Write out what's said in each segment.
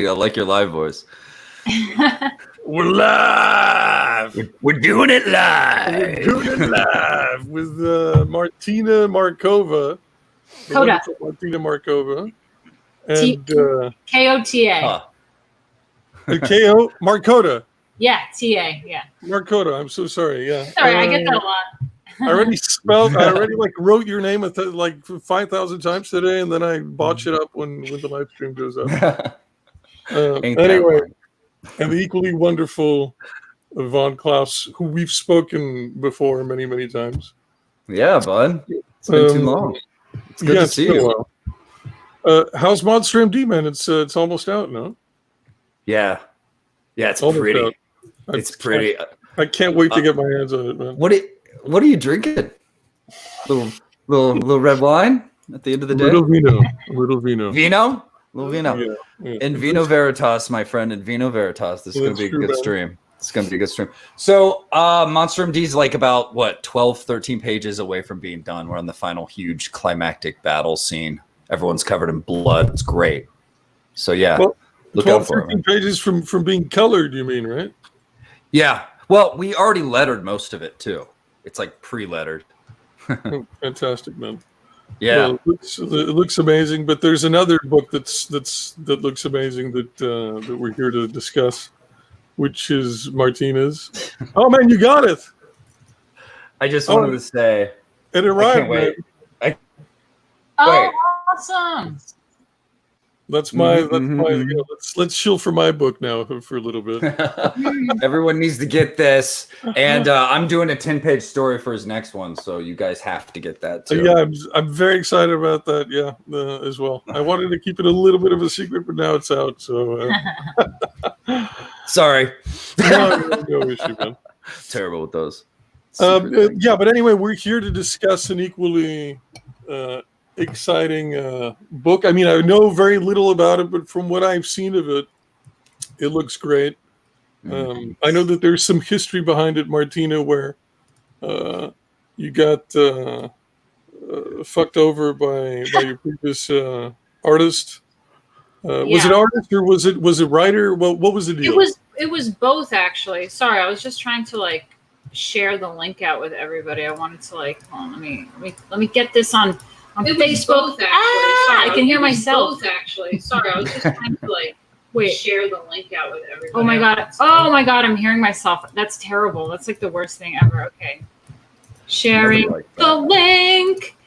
I like your live voice. We're live. We're doing it live. We're doing it live with Martina Markova. Kota. Martina Markova. And Kota. K.O. Markota. Yeah, T.A. Yeah. Markota. I'm so sorry. Yeah. Sorry, I get that a lot. I already wrote your name like 5,000 times today, and then I botch it up when the live stream goes up. Anyway, and the equally wonderful Von Klaus, who we've spoken before many, many times. Yeah, bud. It's been too long. It's good to see you. How's Monster MD, man? It's almost out, no? Yeah, it's pretty. Out. It's pretty. I can't wait to get my hands on it, man. What are you drinking? Little red wine at the end of the day. Little vino. Vino. Little vino. Yeah. In Vino Veritas, my friend. In Vino Veritas, this is going to be a good stream. It's going to be a good stream. So, Monster MD is like about 12, 13 pages away from being done. We're on the final huge climactic battle scene. Everyone's covered in blood. It's great. So yeah, well, look 12, out for 13 pages from being colored. You mean, right? Yeah. Well, we already lettered most of it too. It's like pre-lettered. Oh, fantastic, man. Yeah, well, it looks amazing. But there's another book that looks amazing that we're here to discuss, which is Martina's. Oh man, you got it! I just wanted to say it arrived. I can't wait. Oh, awesome! That's my. Let's chill for my book now for a little bit. Everyone needs to get this, and I'm doing a 10-page story for his next one, so you guys have to get that too. Yeah, I'm very excited about that. Yeah, as well. I wanted to keep it a little bit of a secret, but now it's out. So sorry. No issue, man. Terrible with those. Yeah, but anyway, we're here to discuss an equally exciting book. I mean, I know very little about it, but from what I've seen of it, it looks great. I know that there's some history behind it, Martina, where you got fucked over by your previous artist. Was it artist or was it writer? Well, what was the deal? It was both, actually. Sorry, I was just trying to share the link out with everybody. I wanted to hold on, let me get this on Facebook. Actually. I can hear myself. Actually, sorry, I was just trying to share the link out with everybody. Oh my god, I'm hearing myself. That's terrible. That's the worst thing ever. Okay, sharing the link.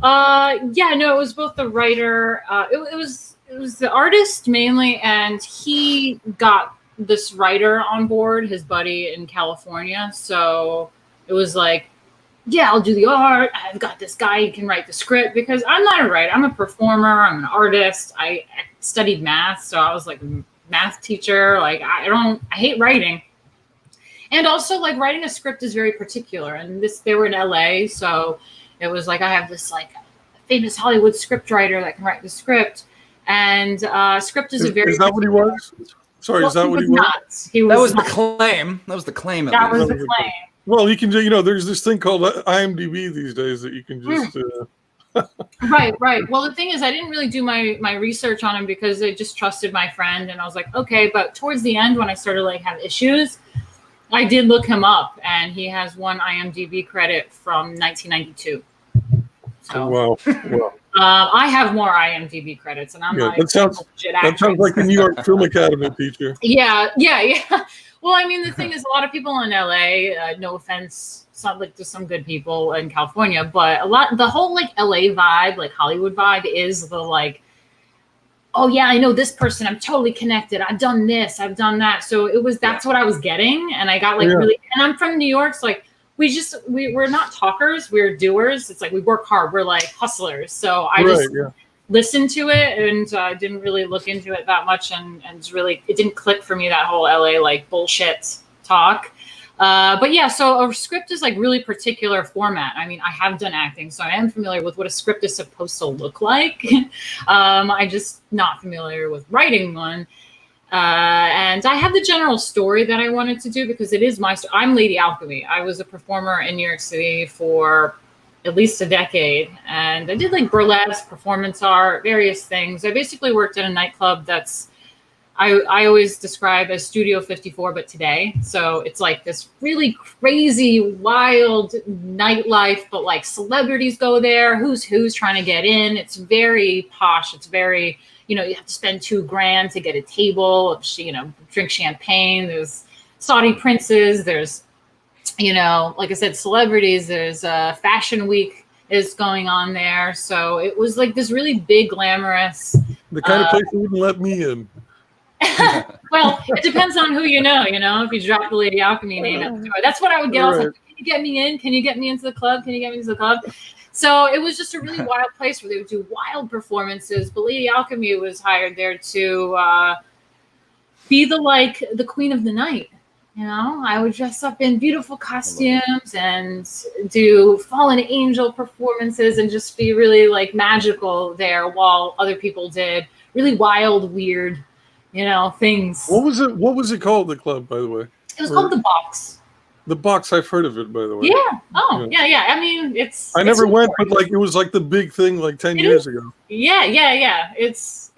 It was both the writer. It was the artist mainly, and he got this writer on board, his buddy in California. So it was yeah, I'll do the art. I've got this guy who can write the script, because I'm not a writer. I'm a performer. I'm an artist. I studied math, so I was a math teacher. I hate writing. And also writing a script is very particular. And they were in LA, so it was I have this famous Hollywood script writer that can write the script. And script is a very... Is that what he was? Sorry, is that what he was? Nuts. That was the claim. That was the claim. That was the claim. Well, you can do, there's this thing called IMDb these days that you can just... Right. Well, the thing is, I didn't really do my research on him because I just trusted my friend. And I was okay. But towards the end, when I started have issues, I did look him up. And he has one IMDb credit from 1992. So, wow. I have more IMDb credits, and I'm not that sounds like a New York Film Academy teacher. Yeah. Well, I mean, the thing is, a lot of people in LA, no offense, there's some good people in California, but the whole LA vibe, Hollywood vibe, is the oh yeah, I know this person, I'm totally connected, I've done this, I've done that. So that's what I was getting, and I got really, and I'm from New York, so we're not talkers, we're doers. It's we work hard, we're hustlers. So I listened to it and didn't really look into it that much, and it didn't click for me, that whole LA bullshit talk. But yeah, so a script is really particular format. I mean, I have done acting, so I am familiar with what a script is supposed to look like. I'm just not familiar with writing one. And I have the general story that I wanted to do, because it is my story. I'm Lady Alchemy. I was a performer in New York City for at least a decade. And I did burlesque, performance art, various things. I basically worked at a nightclub that's I always describe as Studio 54, but today. So it's like this really crazy, wild nightlife, but like celebrities go there. Who's trying to get in? It's very posh. It's very, you have to spend $2,000 to get a table. Drink champagne. There's Saudi princes. There's, like I said, celebrities. There's Fashion Week is going on there. So it was like this really big, glamorous. The kind of place that wouldn't let me in. Well, it depends on who you know. If you drop the Lady Alchemy name at the door, that's what I would get. I was like, can you get me in? Can you get me into the club? Can you get me into the club? So it was just a really wild place where they would do wild performances. But Lady Alchemy was hired there to be the queen of the night. I would dress up in beautiful costumes and do fallen angel performances and just be really like magical there, while other people did really wild, weird, things. What was it called, the club, by the way? It was called The Box. The Box, I've heard of it, by the way. Yeah. Oh, yeah. I mean, I never went, but like it was like the big thing like 10 years ago. Yeah. It's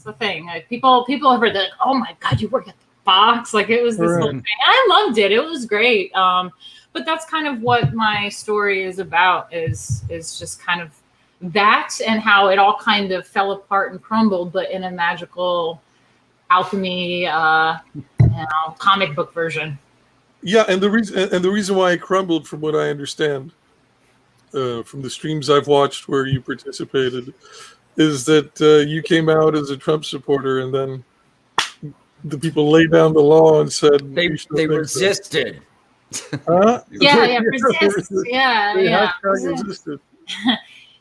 a thing. Like, people have heard that, like, oh my God, you work at The Box. Like, it was this whole thing. I loved it. It was great. But that's kind of what my story is about, is just kind of that, and how it all kind of fell apart and crumbled, but in a magical alchemy, comic book version. Yeah, and the reason why it crumbled, from what I understand, from the streams I've watched where you participated, is that you came out as a Trump supporter, and then the people laid down the law and said they resisted. Huh? Resist. Yeah. Resisted.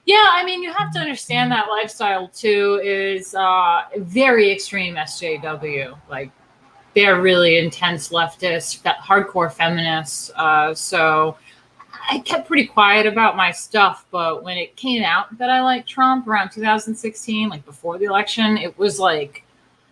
Yeah, I mean, you have to understand that lifestyle too is very extreme SJW. Like, they're really intense leftists, hardcore feminists. So I kept pretty quiet about my stuff. But when it came out that I liked Trump around 2016, like before the election, it was like.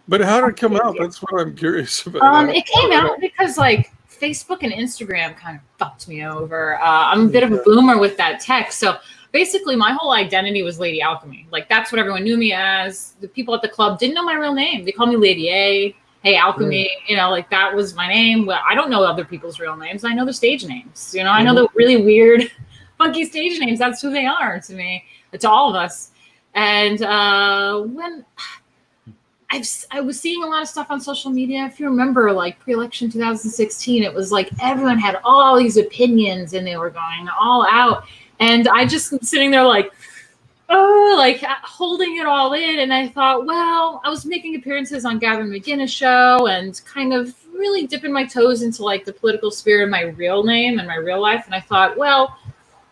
But how did it come out? That's what I'm curious about. It came out because like Facebook and Instagram kind of fucked me over. I'm a bit of a boomer with that tech, so. Basically, my whole identity was Lady Alchemy. Like, that's what everyone knew me as. The people at the club didn't know my real name. They called me Lady A. Hey, Alchemy. Like, that was my name. Well, I don't know other people's real names. I know their stage names. I know the really weird, funky stage names. That's who they are to me, to all of us. And when I was seeing a lot of stuff on social media, if you remember, like pre-election 2016, it was like everyone had all these opinions and they were going all out. And I just am sitting there like, holding it all in. And I thought, well, I was making appearances on Gavin McInnes' show and kind of really dipping my toes into like the political sphere of my real name and my real life. And I thought, well,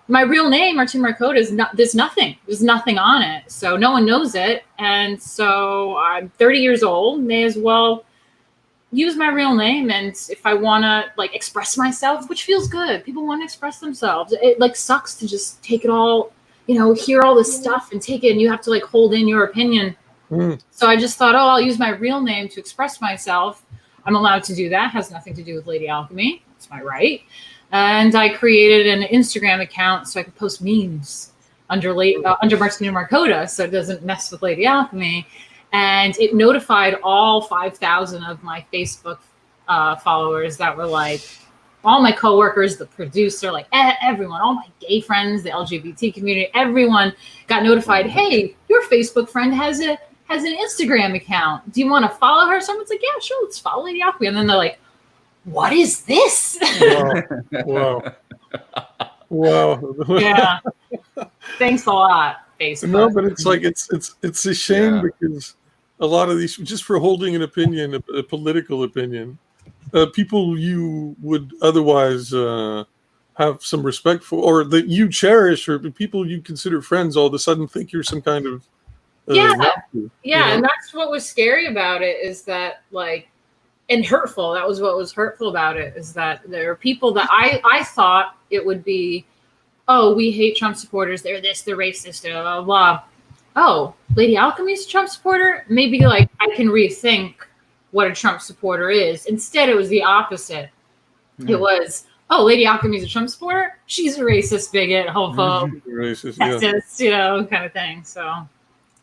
my real name, Martina Markota, there's nothing on it. So no one knows it. And so I'm 30 years old, may as well use my real name. And if I want to like express myself, which feels good, people want to express themselves. It like sucks to just take it all, hear all this stuff and take it, and you have to like hold in your opinion. So I just thought, I'll use my real name to express myself. I'm allowed to do that. It has nothing to do with Lady Alchemy. It's my right. And I created an Instagram account so I could post memes under Martina Markota, so it doesn't mess with Lady Alchemy. And it notified all 5,000 of my Facebook followers that were like, all my coworkers, the producer, like everyone, all my gay friends, the LGBT community, everyone got notified. Hey, your Facebook friend has an Instagram account. Do you want to follow her? Someone's like, yeah, sure, let's follow Lady Alchemy. And then they're like, what is this? Wow. Yeah. Thanks a lot, Facebook. No, but it's like it's a shame because a lot of these, just for holding an opinion, a political opinion, people you would otherwise have some respect for, or that you cherish, or people you consider friends, all of a sudden think you're some kind of and that's what was scary about it, is that like, and hurtful. That was what was hurtful about it, is that there are people that I thought it would be, oh, we hate Trump supporters. They're this, they're racist, blah, blah, blah. Oh, Lady Alchemy's a Trump supporter? Maybe like I can rethink what a Trump supporter is. Instead, it was the opposite. It was, oh, Lady Alchemy's a Trump supporter? She's a racist, bigot, homophobe, racist, sexist, kind of thing. So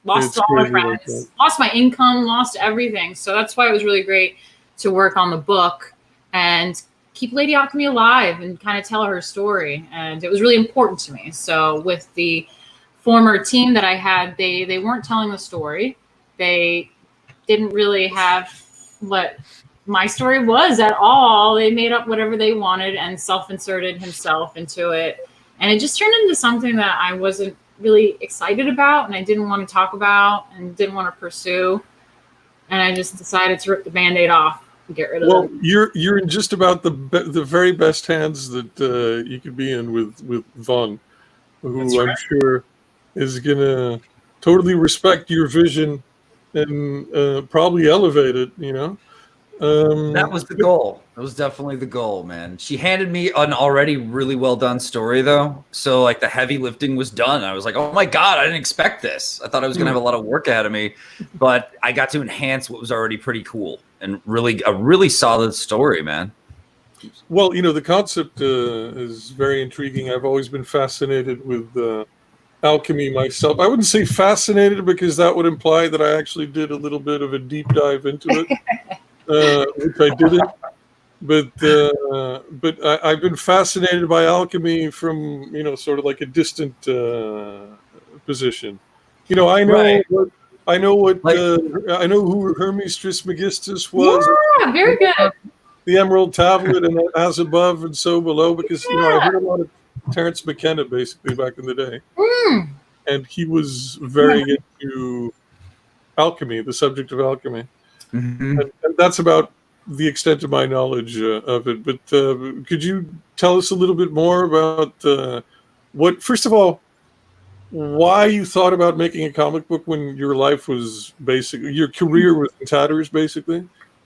lost all my friends, lost my income, lost everything. So that's why it was really great to work on the book and keep Lady Alchemy alive and kind of tell her story. And it was really important to me. So with the former team that I had, they weren't telling the story. They didn't really have what my story was at all. They made up whatever they wanted and self-inserted himself into it. And it just turned into something that I wasn't really excited about and I didn't want to talk about and didn't want to pursue. And I just decided to rip the Band-Aid off and get rid of it. Well, you're in just about the very best hands that you could be in with Vaughn, who I'm sure is going to totally respect your vision and probably elevate it, you know? That was the goal. That was definitely the goal, man. She handed me an already really well done story, though. So, like, the heavy lifting was done. I was like, oh my God, I didn't expect this. I thought I was going to have a lot of work ahead of me, but I got to enhance what was already pretty cool and really a really solid story, man. Well, you know, the concept is very intriguing. I've always been fascinated with alchemy myself. I wouldn't say fascinated because that would imply that I actually did a little bit of a deep dive into it. Which I didn't, but I've been fascinated by alchemy from, you know, sort of like a distant position. You know, I know I know who Hermes Trismegistus was. Yeah, very good. The Emerald Tablet and As Above and So Below, because you know I heard a lot of Terence McKenna basically back in the day, and he was very into alchemy, the subject of alchemy. Mm-hmm. And that's about the extent of my knowledge of it. But could you tell us a little bit more about first of all, why you thought about making a comic book when your life was basically, your career was in tatters, basically?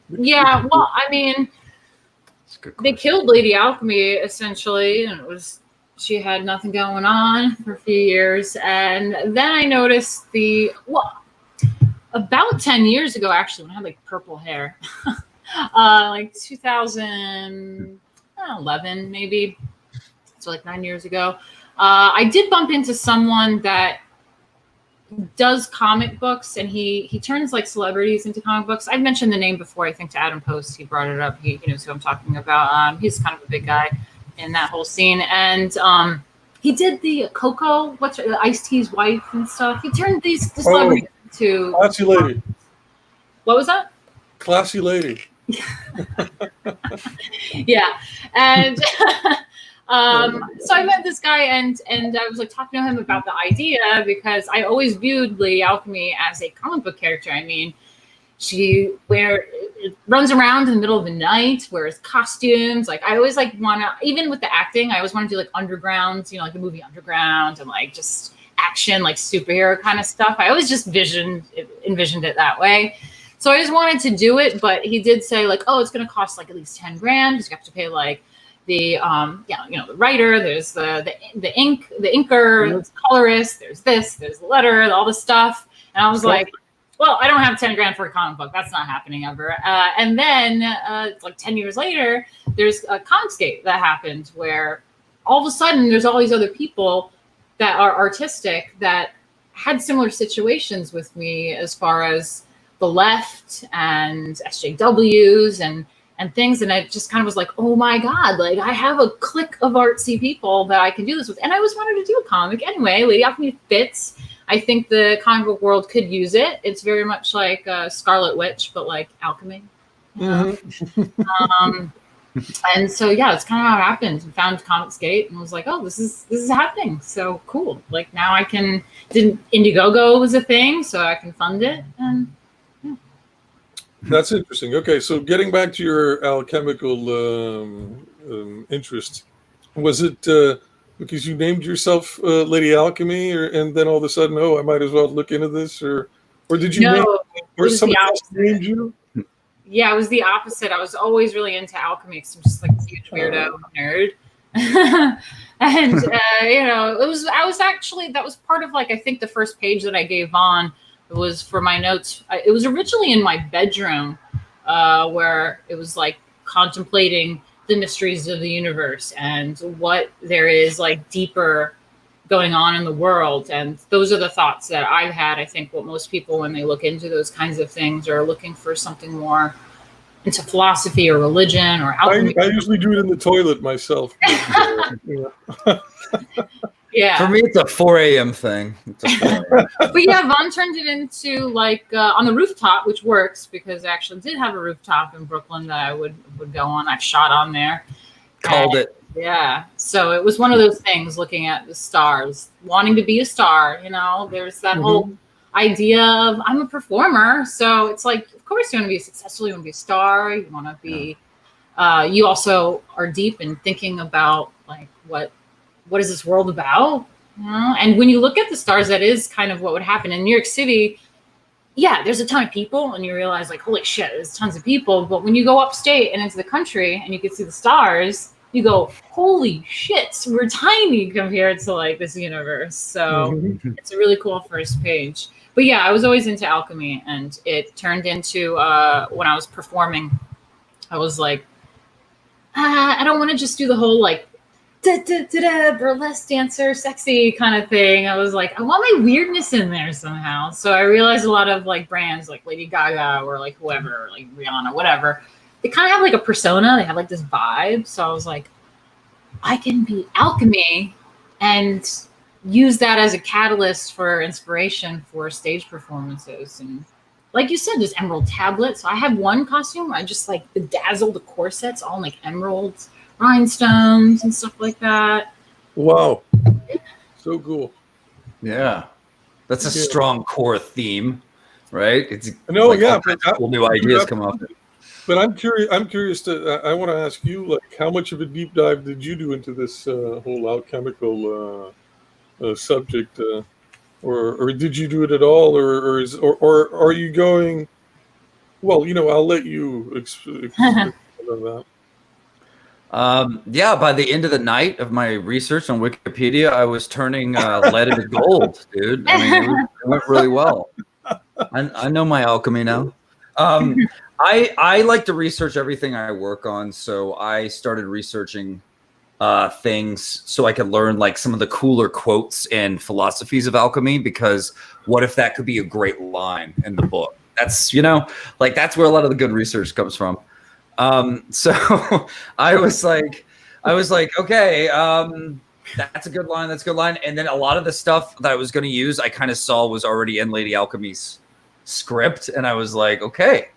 Yeah, well, I mean, they killed Lady Alchemy, essentially, and she had nothing going on for a few years. And then I noticed about 10 years ago, actually, when I had like purple hair, like 2011, maybe. So like 9 years ago, I did bump into someone that does comic books and he turns like celebrities into comic books. I've mentioned the name before, I think, to Adam Post. He brought it up. He knows who I'm talking about. He's kind of a big guy in that whole scene. And he did the Coco, Ice-T's wife and stuff. He turned these celebrities to Classy lady. What was that? Classy lady. Yeah. And so I met this guy and I was like talking to him about the idea because I always viewed Lady Alchemy as a comic book character. I mean, she runs around in the middle of the night, wears costumes. Like I always even with the acting, I always want to do like Underground, you know, like the movie Underground and like just action, like superhero kind of stuff. I always just envisioned it that way. So I just wanted to do it, but he did say like, oh, it's going to cost like at least 10 grand because you have to pay like the the writer, there's the inker, the colorist, there's the letter, all this stuff. And I was like, well, I don't have 10 grand for a comic book. That's not happening ever. And then like 10 years later, there's a Comicsgate that happened where all of a sudden there's all these other people that are artistic that had similar situations with me as far as the left and SJWs and things. And I just kind of was like, oh my God, like I have a clique of artsy people that I can do this with. And I always wanted to do a comic anyway. Lady Alchemy fits. I think the comic book world could use it. It's very much like Scarlet Witch, but like alchemy. Mm-hmm. And so, yeah, it's kind of how it happened. I found Comicsgate and was like, oh, this is happening. So cool. Like now I can, Indiegogo was a thing, so I can fund it. And yeah. That's interesting. Okay, so getting back to your alchemical interest, was it because you named yourself Lady Alchemy, and then all of a sudden, oh, I might as well look into this, or did you or somebody else named you? Yeah, it was the opposite. I was always really into alchemy because I'm just like a huge weirdo nerd. And that was part of like I think the first page that I gave on was for my notes. It was originally in my bedroom where it was like contemplating the mysteries of the universe and what there is like deeper going on in the world. And those are the thoughts that I've had. I think what most people, when they look into those kinds of things, are looking for something more into philosophy or religion or alchemy. I usually do it in the toilet myself. Yeah. For me, it's a 4 a.m. thing. But yeah, Vaughn turned it into like on the rooftop, which works because I actually did have a rooftop in Brooklyn that I would go on. I've shot on there. Called it. Yeah. So it was one of those things, looking at the stars, wanting to be a star. You know, there's that whole idea of I'm a performer. So it's like, of course you want to be successful. You want to be a star. You want to be, you also are deep in thinking about like, what is this world about? You know? And when you look at the stars, that is kind of what would happen in New York City. Yeah, there's a ton of people and you realize like, holy shit, there's tons of people. But when you go upstate and into the country and you can see the stars, you go, holy shit, we're tiny compared to like this universe. So it's a really cool first page. But yeah, I was always into alchemy, and it turned into when I was performing, I was like, I don't want to just do the whole like burlesque dancer, sexy kind of thing. I was like, I want my weirdness in there somehow. So I realized a lot of like brands like Lady Gaga or like whoever, like Rihanna, whatever, they kind of have like a persona. They have like this vibe. So I was like, I can be alchemy and use that as a catalyst for inspiration for stage performances. And like you said, there's emerald tablets. So I have one costume where I just like bedazzle the corsets, all like emeralds, rhinestones and stuff like that. Wow. So cool. Yeah. That's a strong core theme, right? It's but cool new ideas come up. But I'm curious to I want to ask you, like, how much of a deep dive did you do into this whole alchemical subject, or did you do it at all, or are you going? Well, I'll let you explain that. Yeah, by the end of the night of my research on Wikipedia, I was turning lead into gold, dude. I mean, it went really well. I know my alchemy now. I like to research everything I work on, so I started researching things so I could learn like some of the cooler quotes and philosophies of alchemy, because what if that could be a great line in the book? That's, that's where a lot of the good research comes from. So I was like, okay, that's a good line. That's a good line. And then a lot of the stuff that I was going to use, I kind of saw was already in Lady Alchemy's script. And I was like, okay,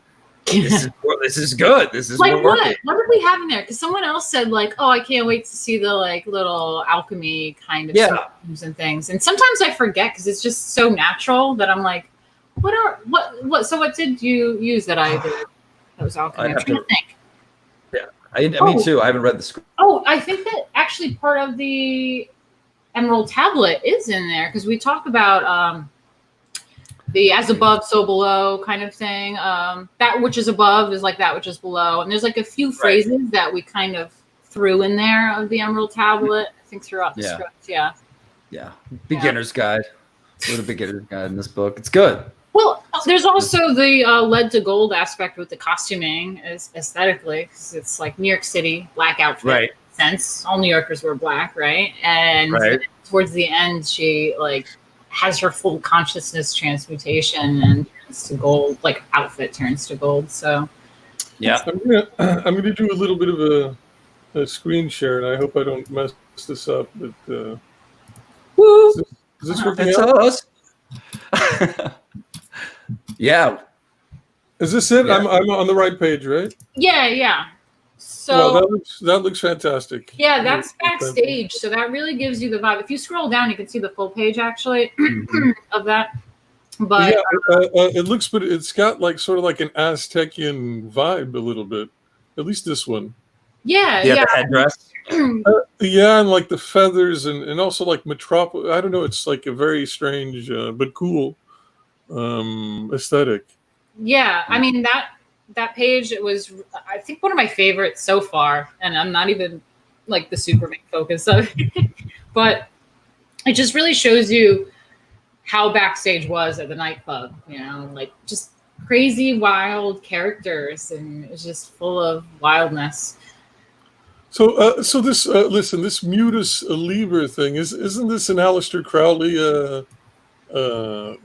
this is good. This is like working. What did we have in there? Because someone else said like, oh, I can't wait to see the like little alchemy kind of systems and things. And sometimes I forget because it's just so natural that I'm like, so what did you use that I did? That was alchemy. I'm trying to think. Yeah, me too. I haven't read the script. Oh, I think that actually part of the Emerald Tablet is in there because we talk about the as above, so below kind of thing. That which is above is like that which is below. And there's like a few phrases that we kind of threw in there of the Emerald Tablet, I think throughout the script. Yeah. Yeah. Beginner's guide. With a beginner's guide in this book. It's good. Well, there's also the lead to gold aspect with the costuming aesthetically, because it's like New York City, black outfit. Right. Sense. All New Yorkers were black, right? And towards the end, she like has her full consciousness transmutation and turns to gold, like outfit turns to gold. So yeah, I'm gonna do a little bit of a screen share, and I hope I don't mess this up. But is this working out? Us. Yeah. Is this it? Yeah. I'm on the right page, right? Yeah. So that looks fantastic. Yeah, that's backstage. So that really gives you the vibe. If you scroll down, you can see the full page actually of that. But it looks, but it's got like sort of like an Aztecian vibe a little bit. At least this one. Yeah. The headdress. And like the feathers and also like Metropolis. I don't know. It's like a very strange but cool aesthetic. Yeah, I mean that page, it was I think one of my favorites so far, and I'm not even like the super main focus of it, but it just really shows you how backstage was at the nightclub, like just crazy wild characters, and it's just full of wildness. So this listen, this Mutus Liber thing isn't this an Aleister Crowley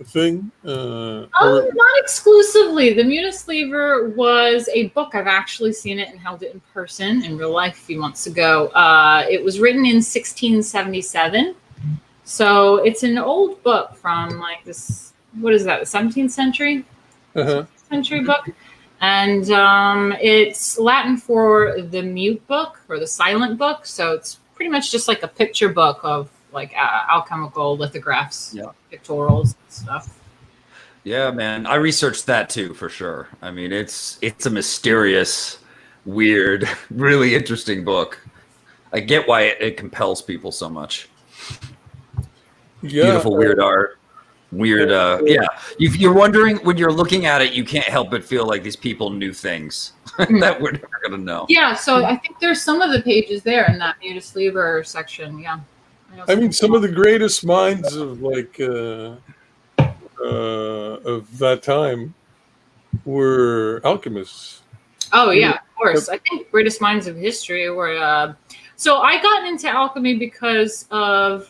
thing? Not exclusively. The Mutus Liber was a book. I've actually seen it and held it in person in real life a few months ago. It was written in 1677. So it's an old book from like this, what is that, the 17th century? Century book. And it's Latin for the mute book or the silent book. So it's pretty much just like a picture book of like alchemical lithographs, pictorials and stuff. Yeah, man. I researched that too, for sure. I mean, it's a mysterious, weird, really interesting book. I get why it compels people so much. Yeah. Beautiful, weird art. Weird, You're wondering when you're looking at it, you can't help but feel like these people knew things that we're never gonna know. Yeah, so I think there's some of the pages there in that Mutus Liber section. Yeah, I mean, some of the greatest minds of like of that time were alchemists. Oh yeah, of course. I think greatest minds of history were. So I got into alchemy because of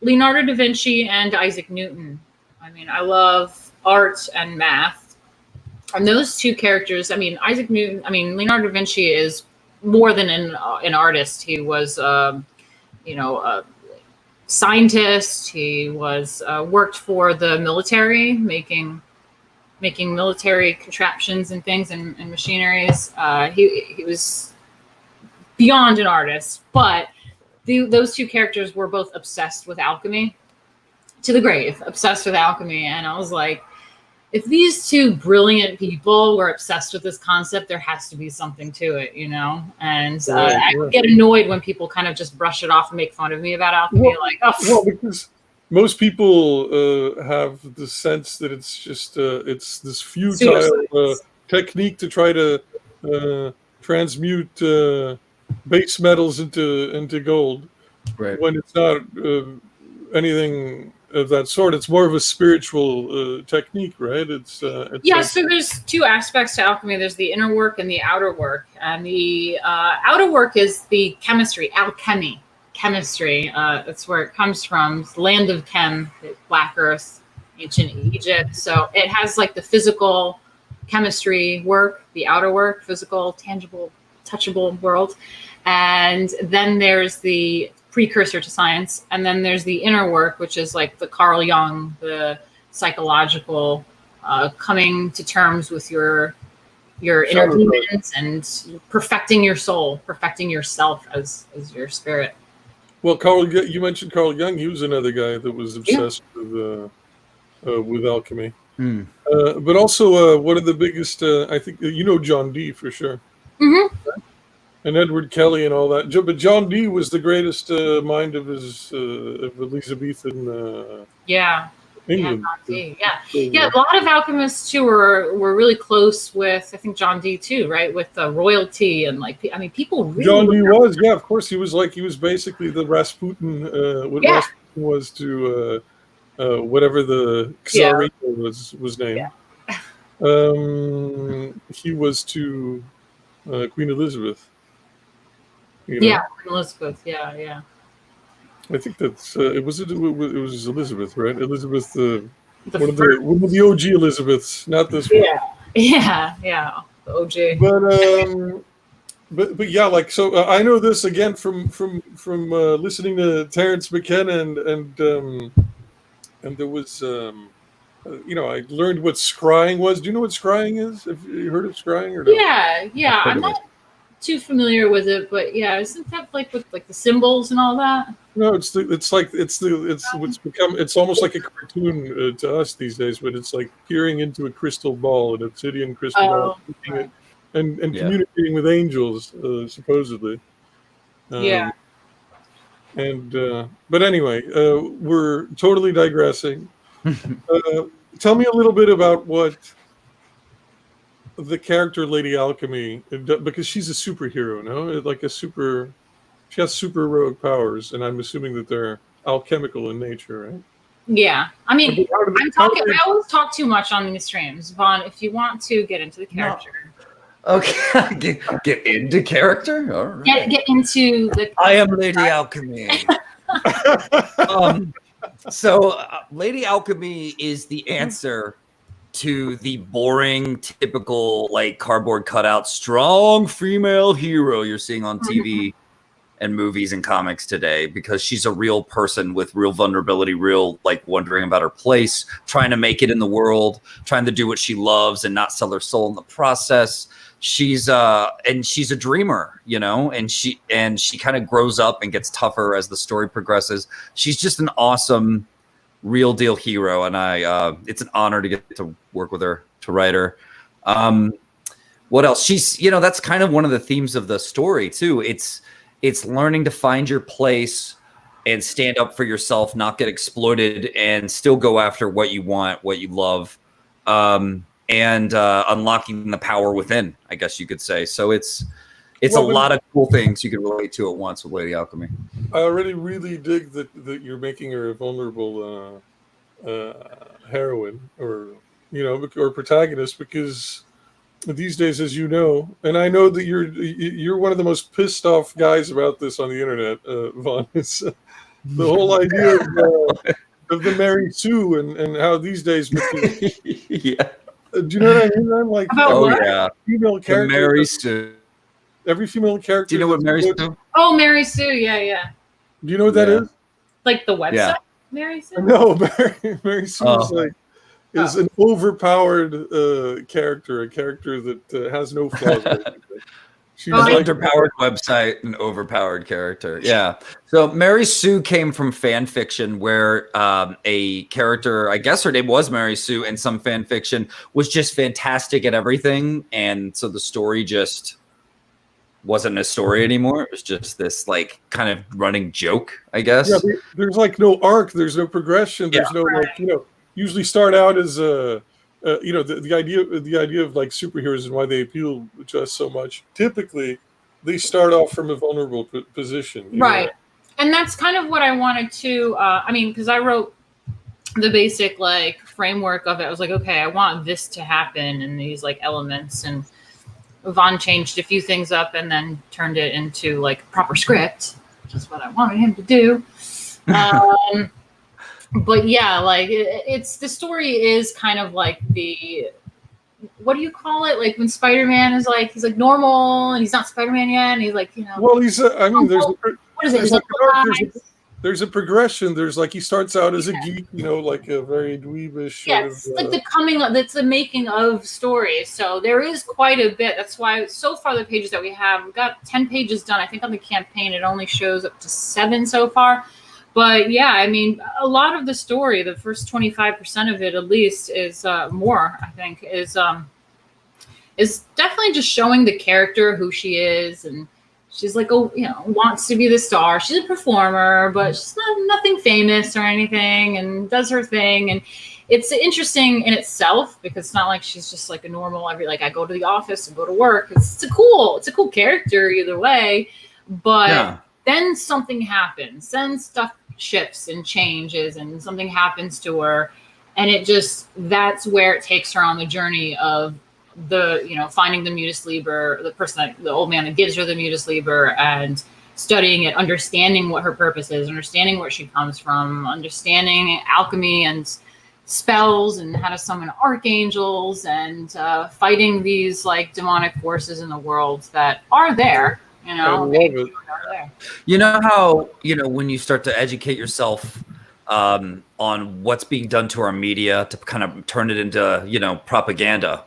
Leonardo da Vinci and Isaac Newton. I mean, I love art and math. And those two characters, I mean, Leonardo da Vinci is more than an artist. He was, a scientist. He was worked for the military, making military contraptions and things and machineries. He was beyond an artist, but those two characters were both obsessed with alchemy to the grave, obsessed with alchemy. And I was like, if these two brilliant people were obsessed with this concept, there has to be something to it, you know? And I get annoyed when people kind of just brush it off and make fun of me about alchemy. Because most people have the sense that it's just it's this futile technique to try to transmute base metals into gold, right? When it's not anything of that sort. It's more of a spiritual technique, right? It's so there's two aspects to alchemy. There's the inner work and the outer work, and the outer work is the chemistry, alchemy, chemistry. That's where it comes from. It's the land of Chem, Black Earth, ancient Egypt. So it has like the physical chemistry work, the outer work, physical, tangible, touchable world. And then there's the precursor to science. And then there's the inner work, which is like the Carl Jung, the psychological, coming to terms with your inner demons and perfecting your soul, perfecting yourself as your spirit. Well, you mentioned Carl Jung. He was another guy that was obsessed with alchemy. But also one of the biggest, I think, John Dee for sure. Mm-hmm. And Edward Kelly and all that. But John Dee was the greatest mind of his of Elizabethan England. Yeah, a lot of alchemists too were really close with, I think, John Dee too, right? With royalty and people really. John Dee was, of course, he was basically the Rasputin. Rasputin was to whatever the Tsarina was named. Yeah. He was to Queen Elizabeth. Queen Elizabeth. Yeah. I think that's it was Elizabeth, right? Elizabeth, one of the OG Elizabeths, not this one. Yeah, the OG. But yeah, like so. I know this again from listening to Terence McKenna and there was I learned what scrying was. Do you know what scrying is? Have you heard of scrying or no? Yeah. I'm not too familiar with it, but yeah, isn't that like with like the symbols and all that? No, it's almost like a cartoon to us these days, but it's like peering into a crystal ball, an obsidian crystal ball, and communicating with angels, supposedly. But anyway, we're totally digressing. Tell me a little bit about what the character Lady Alchemy, because she's a superhero, no? She has super heroic powers, and I'm assuming that they're alchemical in nature, right? Yeah. I mean, I always talk too much on these streams. Vaughn, if you want to get into the character. Okay, get into character. All right. Get into the. I am Lady Alchemy. So Lady Alchemy is the answer to the boring, typical, like cardboard cutout, strong female hero you're seeing on TV and movies and comics today, because she's a real person with real vulnerability, real like wondering about her place, trying to make it in the world, trying to do what she loves and not sell her soul in the process. She's she's a dreamer, you know, and she kind of grows up and gets tougher as the story progresses. She's just an awesome, real deal hero, and it's an honor to get to work with her, to write her. What else? She's, you know, that's kind of one of the themes of the story too. It's learning to find your place and stand up for yourself, not get exploited, and still go after what you want, what you love. And unlocking the power within, I guess you could say. So it's a lot of cool things you can relate to at once with Lady Alchemy. I already really dig that you're making her a vulnerable heroine, or or protagonist, because these days, as you know, and I know that you're one of the most pissed off guys about this on the internet, Vaughn. It's the whole idea of the Mary Sue and how these days. Yeah. Do you know what I mean? I'm like, yeah, female character. Mary Sue. Every female character. Do you know what Mary Sue? Oh, Mary Sue. Yeah. Do you know what that is? Like the website, Yeah. Mary Sue. No, Mary Sue is an overpowered character, a character that has no flaws. She's an underpowered website, an overpowered character. Yeah. So Mary Sue came from fan fiction where a character, I guess her name was Mary Sue, in some fan fiction, was just fantastic at everything. And so the story just wasn't a story anymore. It was just this like kind of running joke, I guess. Yeah, there's like no arc. There's no progression. There's no usually start out as the idea of like superheroes and why they appeal to us so much. Typically, they start off from a vulnerable position, right? And that's kind of what I wanted to. Because I wrote the basic like framework of it. I was like, okay, I want this to happen and these like elements, and Vaughn changed a few things up and then turned it into like proper script, which is what I wanted him to do. But yeah, like it's the story is kind of like what do you call it? Like when Spider-Man is like, he's like normal and he's not Spider-Man yet. And he's like, well, he's, what is it? There's a progression. There's like, he starts out as a geek, like a very dweebish. Yes, like that's the making of stories. So there is quite a bit. That's why so far the pages that we've got 10 pages done. I think on the campaign, it only shows up to 7 so far. But yeah, a lot of the story, the first 25% of it at least, is more. I think is definitely just showing the character who she is, and she's like, wants to be the star. She's a performer, but she's nothing famous or anything, and does her thing. And it's interesting in itself because it's not like she's just like a normal I go to the office and go to work. It's a cool character either way, but then something happens. Then stuff shifts and changes and something happens to her, and that's where it takes her on the journey of finding the Mutus Liber, the old man that gives her the Mutus Liber, and studying it, understanding what her purpose is, understanding where she comes from, understanding alchemy and spells and how to summon archangels, and fighting these like demonic forces in the world that are there. I love it. You know how, when you start to educate yourself on what's being done to our media to kind of turn it into, propaganda,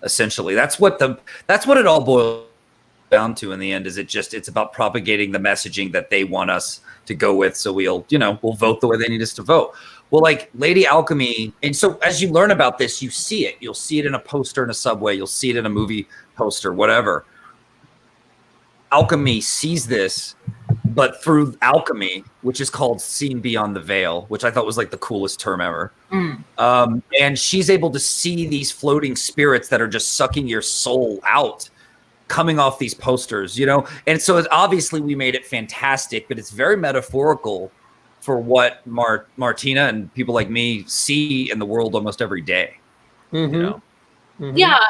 essentially. That's what it all boils down to in the end, is it's about propagating the messaging that they want us to go with. So we'll vote the way they need us to vote. Well, like Lady Alchemy. And so as you learn about this, you see it. You'll see it in a poster in a subway. You'll see it in a movie poster, whatever. Alchemy sees this, but through alchemy, which is called seeing beyond the veil, which I thought was like the coolest term ever. And she's able to see these floating spirits that are just sucking your soul out, coming off these posters, And so obviously we made it fantastic, but it's very metaphorical for what Martina and people like me see in the world almost every day. Yeah,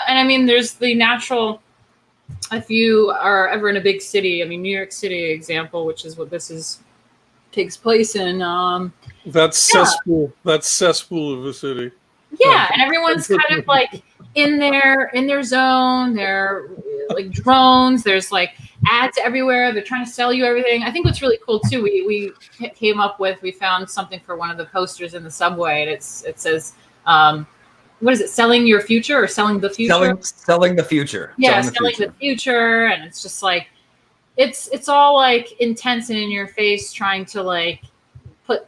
and there's the natural if you are ever in a big city, I mean, New York City example, which is what takes place in. That cesspool of a city. Yeah, and everyone's kind of like in their zone. They're like drones. There's like ads everywhere. They're trying to sell you everything. I think what's really cool too, we found something for one of the posters in the subway, and it says, what is it? Selling your future or selling the future? Selling the future. Yeah, selling the future, and it's just like it's all like intense and in your face, trying to like put,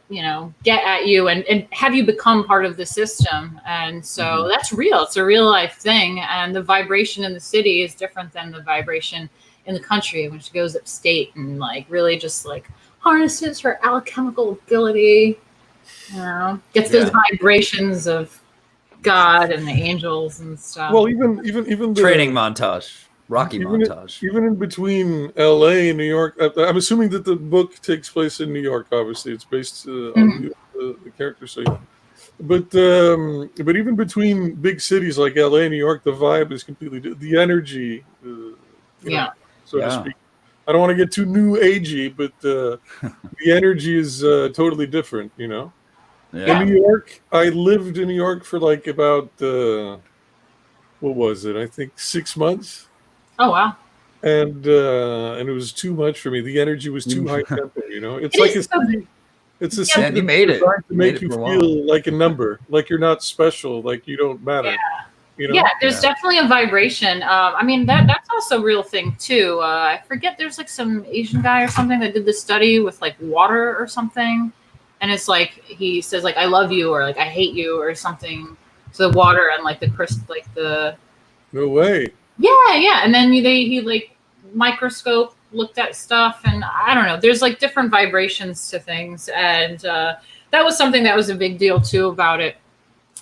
get at you and have you become part of the system. And so that's real. It's a real life thing. And the vibration in the city is different than the vibration in the country, which goes upstate and like really just like harnesses her alchemical ability, gets those vibrations of God and the angels and stuff. Well, even the training montage. Rocky montage. Even in between LA and New York, I'm assuming that the book takes place in New York. Obviously, it's based on the character. So, yeah. But even between big cities like LA and New York, the vibe is completely the energy. So to speak. I don't want to get too new agey, but the energy is totally different. Yeah. In New York, I lived in New York for like about what was it? I think 6 months. Oh wow! And it was too much for me. The energy was too high tempo. It's like it's a city you made it to make you feel like a number, like you're not special, like you don't matter. Yeah, there's definitely a vibration. I mean that's also a real thing too. I forget, there's like some Asian guy or something that did this study with like water or something, and it's like he says like I love you or like I hate you or something to the water and like the no way. Yeah, and then he like microscope looked at stuff, and I don't know. There's like different vibrations to things, and that was something that was a big deal too about it.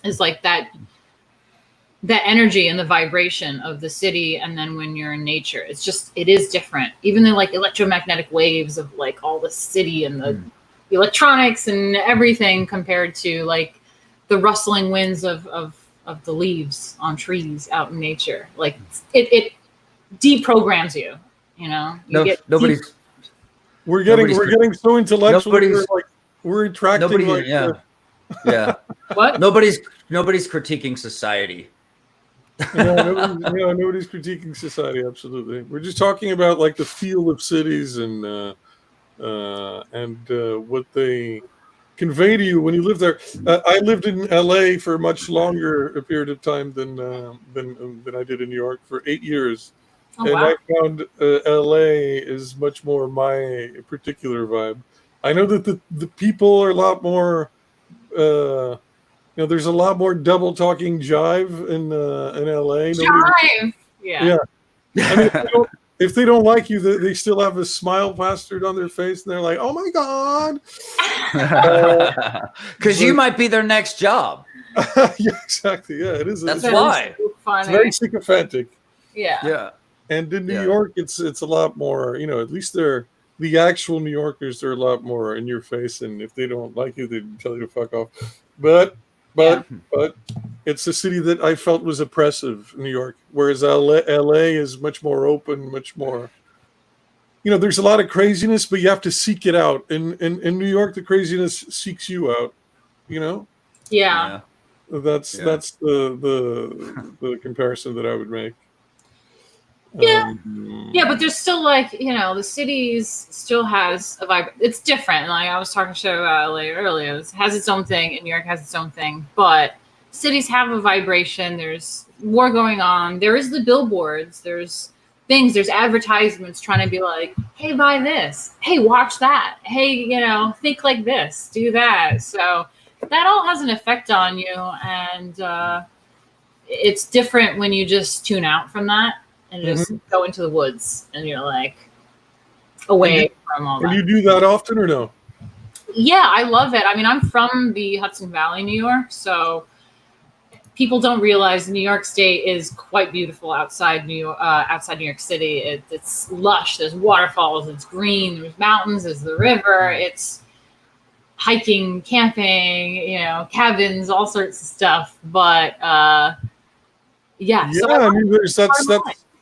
Is like that energy and the vibration of the city, and then when you're in nature, it is different. Even the like electromagnetic waves of like all the city and the electronics and everything compared to like the rustling winds of the leaves on trees out in nature. Like it deprograms you, we're getting so intellectual. We're attracting what? Nobody's critiquing society. Nobody's critiquing society. Absolutely. We're just talking about like the feel of cities and what they convey to you when you live there. I lived in LA for a much longer period of time than I did in New York, for 8 years. I found LA is much more my particular vibe. I know that the people are a lot more there's a lot more double talking jive in LA. Jive. Yeah. I mean, if they don't like you, they still have a smile plastered on their face, and they're like, "Oh my god!" Because you might be their next job. Yeah, exactly. Yeah, it is. That's why. It's very sycophantic. Yeah. And in New York, it's a lot more. At least the actual New Yorkers are a lot more in your face, and if they don't like you, they tell you to fuck off. But it's a city that I felt was oppressive, New York, whereas LA is much more open, much more. There's a lot of craziness, but you have to seek it out. In New York, the craziness seeks you out. Yeah. That's the comparison that I would make. Yeah. But there's still like, the cities still has a vibe. It's different. Like I was talking to LA earlier. It has its own thing, and New York has its own thing. But cities have a vibration. There's war going on. There is the billboards. There's things. There's advertisements trying to be like, hey, buy this. Hey, watch that. Hey, think like this. Do that. So that all has an effect on you. And it's different when you just tune out from that. And just go into the woods, and you're like away from all that. And you do that often or no? Yeah, I love it. I mean, I'm from the Hudson Valley, New York, so people don't realize New York State is quite beautiful outside New York City. It's lush. There's waterfalls. It's green. There's mountains. There's the river. It's hiking, camping, cabins, all sorts of stuff. But so I mean,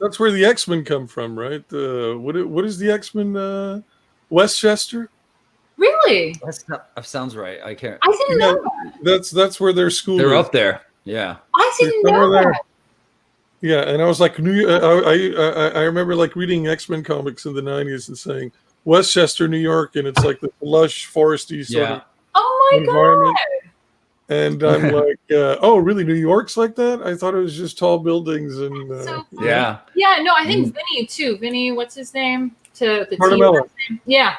That's where the X-Men come from, right? What is the X-Men? Westchester. Really? That sounds right. I can't. I didn't know that. That's where their school. They're is. up there. Yeah. I didn't know that. Yeah, and I was like, I remember like reading X-Men comics in the 90s and saying Westchester, New York, and it's like the lush, foresty sort of environment. And I'm like, oh, really? New York's like that? I thought it was just tall buildings and yeah. No, I think Vinny too. Vinny, what's his name? To the team. Yeah.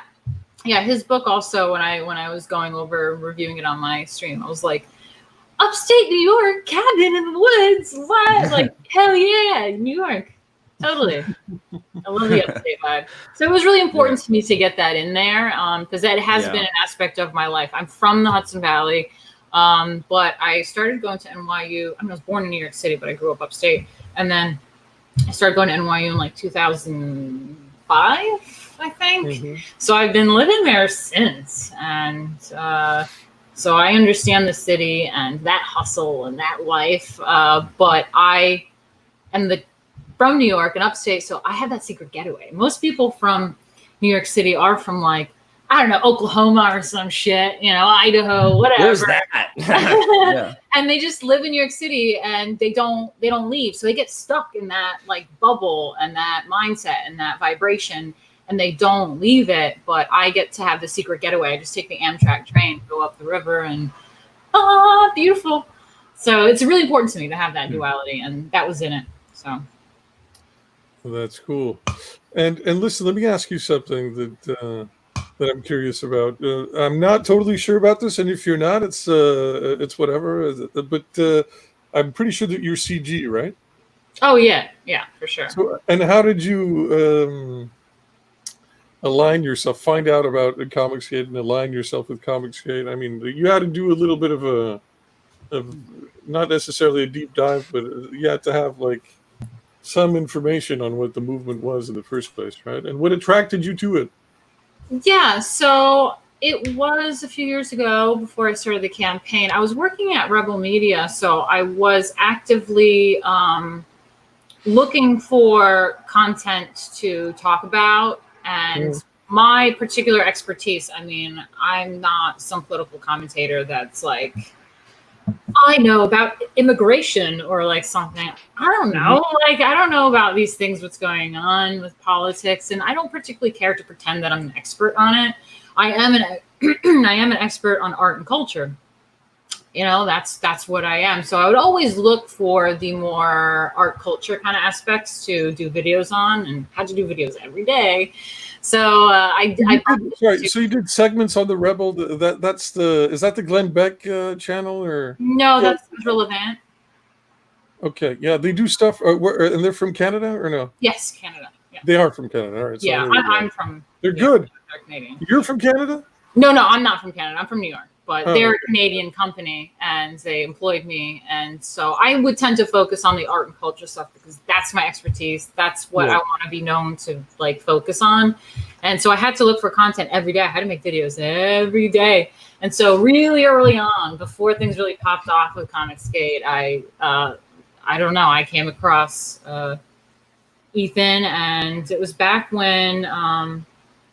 His book also. When I was going over reviewing it on my stream, I was like, upstate New York, cabin in the woods. What? Like, hell yeah, New York. Totally. I love the upstate vibe. So it was really important to me to get that in there because that has been an aspect of my life. I'm from the Hudson Valley, but I started going to NYU. I was born in New York City, but I grew up upstate. And then I started going to NYU in like 2005, I think. Mm-hmm. So I've been living there since. And so I understand the city and that hustle and that life. But I am from New York and upstate, so I have that secret getaway. Most people from New York City are from like, I don't know, Oklahoma or some shit, Idaho, whatever. Where's that? And they just live in New York City and they don't leave. So they get stuck in that like bubble and that mindset and that vibration. And they don't leave it, but I get to have the secret getaway. I just take the Amtrak train, go up the river, and beautiful. So it's really important to me to have that duality, and that was in it. So well, that's cool. And listen, let me ask you something that I'm curious about. I'm not totally sure about this, and if you're not, it's whatever. But I'm pretty sure that you're CG, right? Oh yeah, for sure. So, and how did you align yourself, find out about Comicsgate and align yourself with Comicsgate? I mean, you had to do a little bit of not necessarily a deep dive, but you had to have like some information on what the movement was in the first place, right? And what attracted you to it? Yeah, so it was a few years ago before I started the campaign. I was working at Rebel Media, so I was actively looking for content to talk about. And my particular expertise, I mean, I'm not some political commentator that's like, I know about immigration or like something. I don't know. Like, I don't know about these things, what's going on with politics. And I don't particularly care to pretend that I'm an expert on it. I am an expert on art and culture. That's what I am. So I would always look for the more art culture kind of aspects to do videos on, and had to do videos every day. So so you did segments on the Rebel. Is that the Glenn Beck channel or? No, that's Relevant. Okay, yeah, they do stuff. And they're from Canada or no? Yes, Canada. Yeah. They are from Canada. All right. So yeah, I'm from. They're good. They're Canadian. You're from Canada? No, I'm not from Canada. I'm from New York. But they're a Canadian company, and they employed me. And so I would tend to focus on the art and culture stuff because that's my expertise. That's what I want to be known to like focus on. And so I had to look for content every day. I had to make videos every day. And so really early on, before things really popped off with Comicsgate, I don't know, I came across Ethan, and it was back when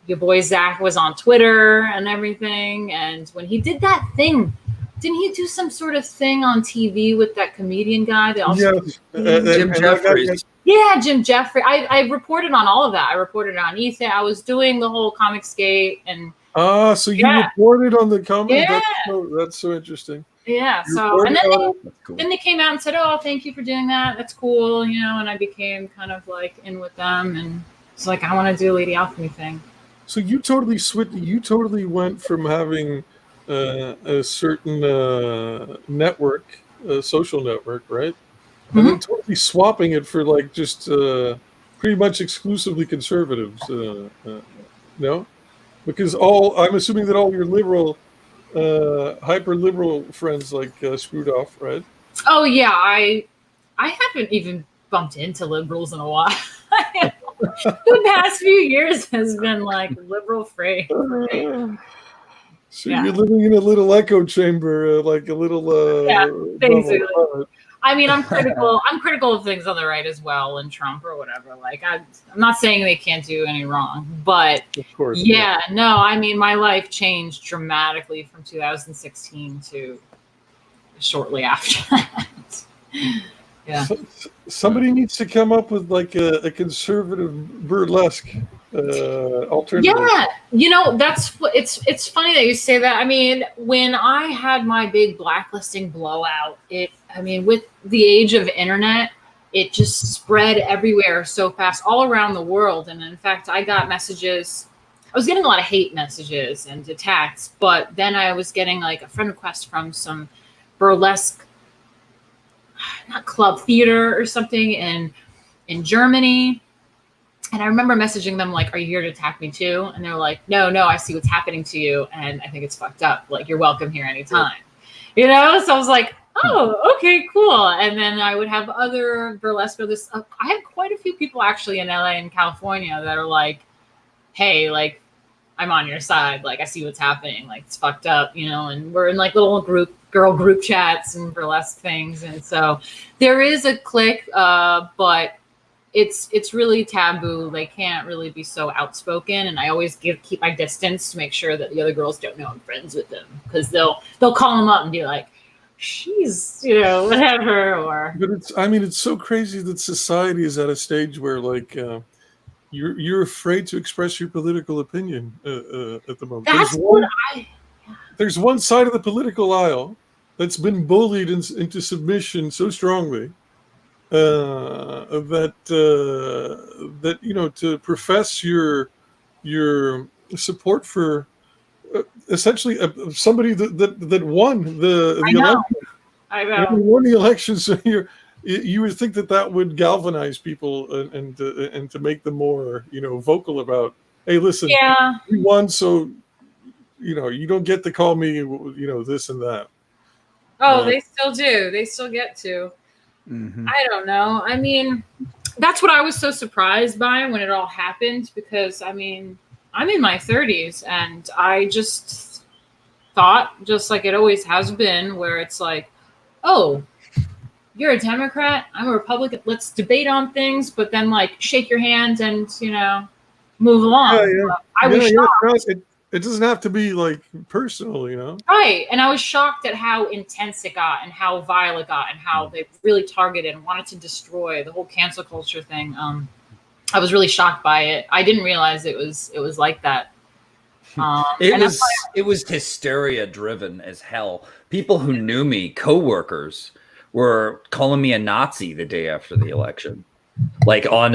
your boy Zach was on Twitter and everything. And when he did that thing, didn't he do some sort of thing on TV with that comedian guy? Jim Jeffries. Yeah, Jim Jeffries. I reported on all of that. I reported on Ethan. I was doing the whole Comicsgate and. So you reported on the comment? Yeah. That's so interesting. Yeah. So and then they came out and said, "Oh, thank you for doing that. That's cool," And I became kind of like in with them, and it's like I want to do a Lady Alchemy thing. So you totally switched. You totally went from having a certain network, a social network, right? And then totally swapping it for like just pretty much exclusively conservatives. No, because I'm assuming that all your liberal, hyper liberal friends like screwed off, right? Oh yeah, I haven't even bumped into liberals in a while. The past few years has been like liberal free. So you're living in a little echo chamber, like a little. Basically. I mean, I'm critical. I'm critical of things on the right as well, and Trump or whatever. Like, I'm not saying they can't do any wrong, but Of course. yeah, no. I mean, my life changed dramatically from 2016 to shortly after that. Yeah. Somebody needs to come up with like a conservative burlesque alternative. Yeah, that's what it's funny that you say that. I mean, when I had my big blacklisting blowout, with the age of internet, it just spread everywhere so fast, all around the world. And in fact, I got messages. I was getting a lot of hate messages and attacks, but then I was getting like a friend request from some burlesque, not club, theater or something in Germany. And I remember messaging them like, "Are you here to attack me too?" And they're like, no, I see what's happening to you. And I think it's fucked up. Like, you're welcome here anytime. So I was like, oh, okay, cool. And then I would have other burlesque. I had quite a few people actually in LA and California that are like, hey, like, I'm on your side. Like, I see what's happening. Like, it's fucked up, and we're in like little girl group chats and burlesque things. And so there is a clique, but it's really taboo. They can't really be so outspoken, and I always keep my distance to make sure that the other girls don't know I'm friends with them, because they'll call them up and be like, she's whatever. Or but it's so crazy that society is at a stage where like you're afraid to express your political opinion at the moment. There's one side of the political aisle that's been bullied into submission so strongly that to profess your support for essentially somebody that won the election. I know. Won the election, so you would think that would galvanize people and to make them more vocal about, hey, listen, we won, so you don't get to call me this and that. Oh, they still do. They still get to. Mm-hmm. I don't know. I mean, that's what I was so surprised by when it all happened, because I mean, I'm in my 30s and I just thought, just like it always has been, where it's like, oh, you're a Democrat, I'm a Republican, let's debate on things, but then like shake your hand and move along. Yeah. I was shocked. It doesn't have to be like personal, Right. And I was shocked at how intense it got and how vile it got and how they really targeted and wanted to destroy the whole cancel culture thing. I was really shocked by it. I didn't realize it was like that. It was hysteria driven as hell. People who knew me, coworkers, were calling me a Nazi the day after the election, like on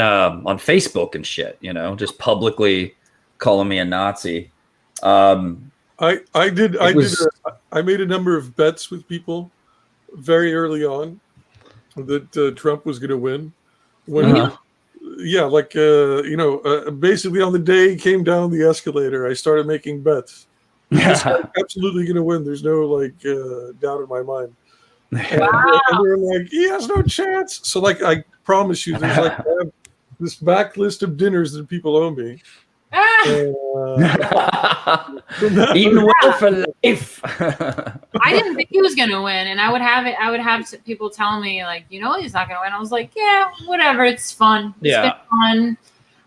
Facebook and shit. Just publicly calling me a Nazi. I made a number of bets with people very early on that Trump was going to win. Basically on the day he came down the escalator, I started making bets. This guy's absolutely going to win. There's no doubt in my mind. And they're like, he has no chance. So like, I promise you, there's I have this backlist of dinners that people owe me. Eating well for life. I didn't think he was gonna win, and I would have people tell me like, he's not gonna win. I was like, yeah, whatever, it's fun. It's been fun.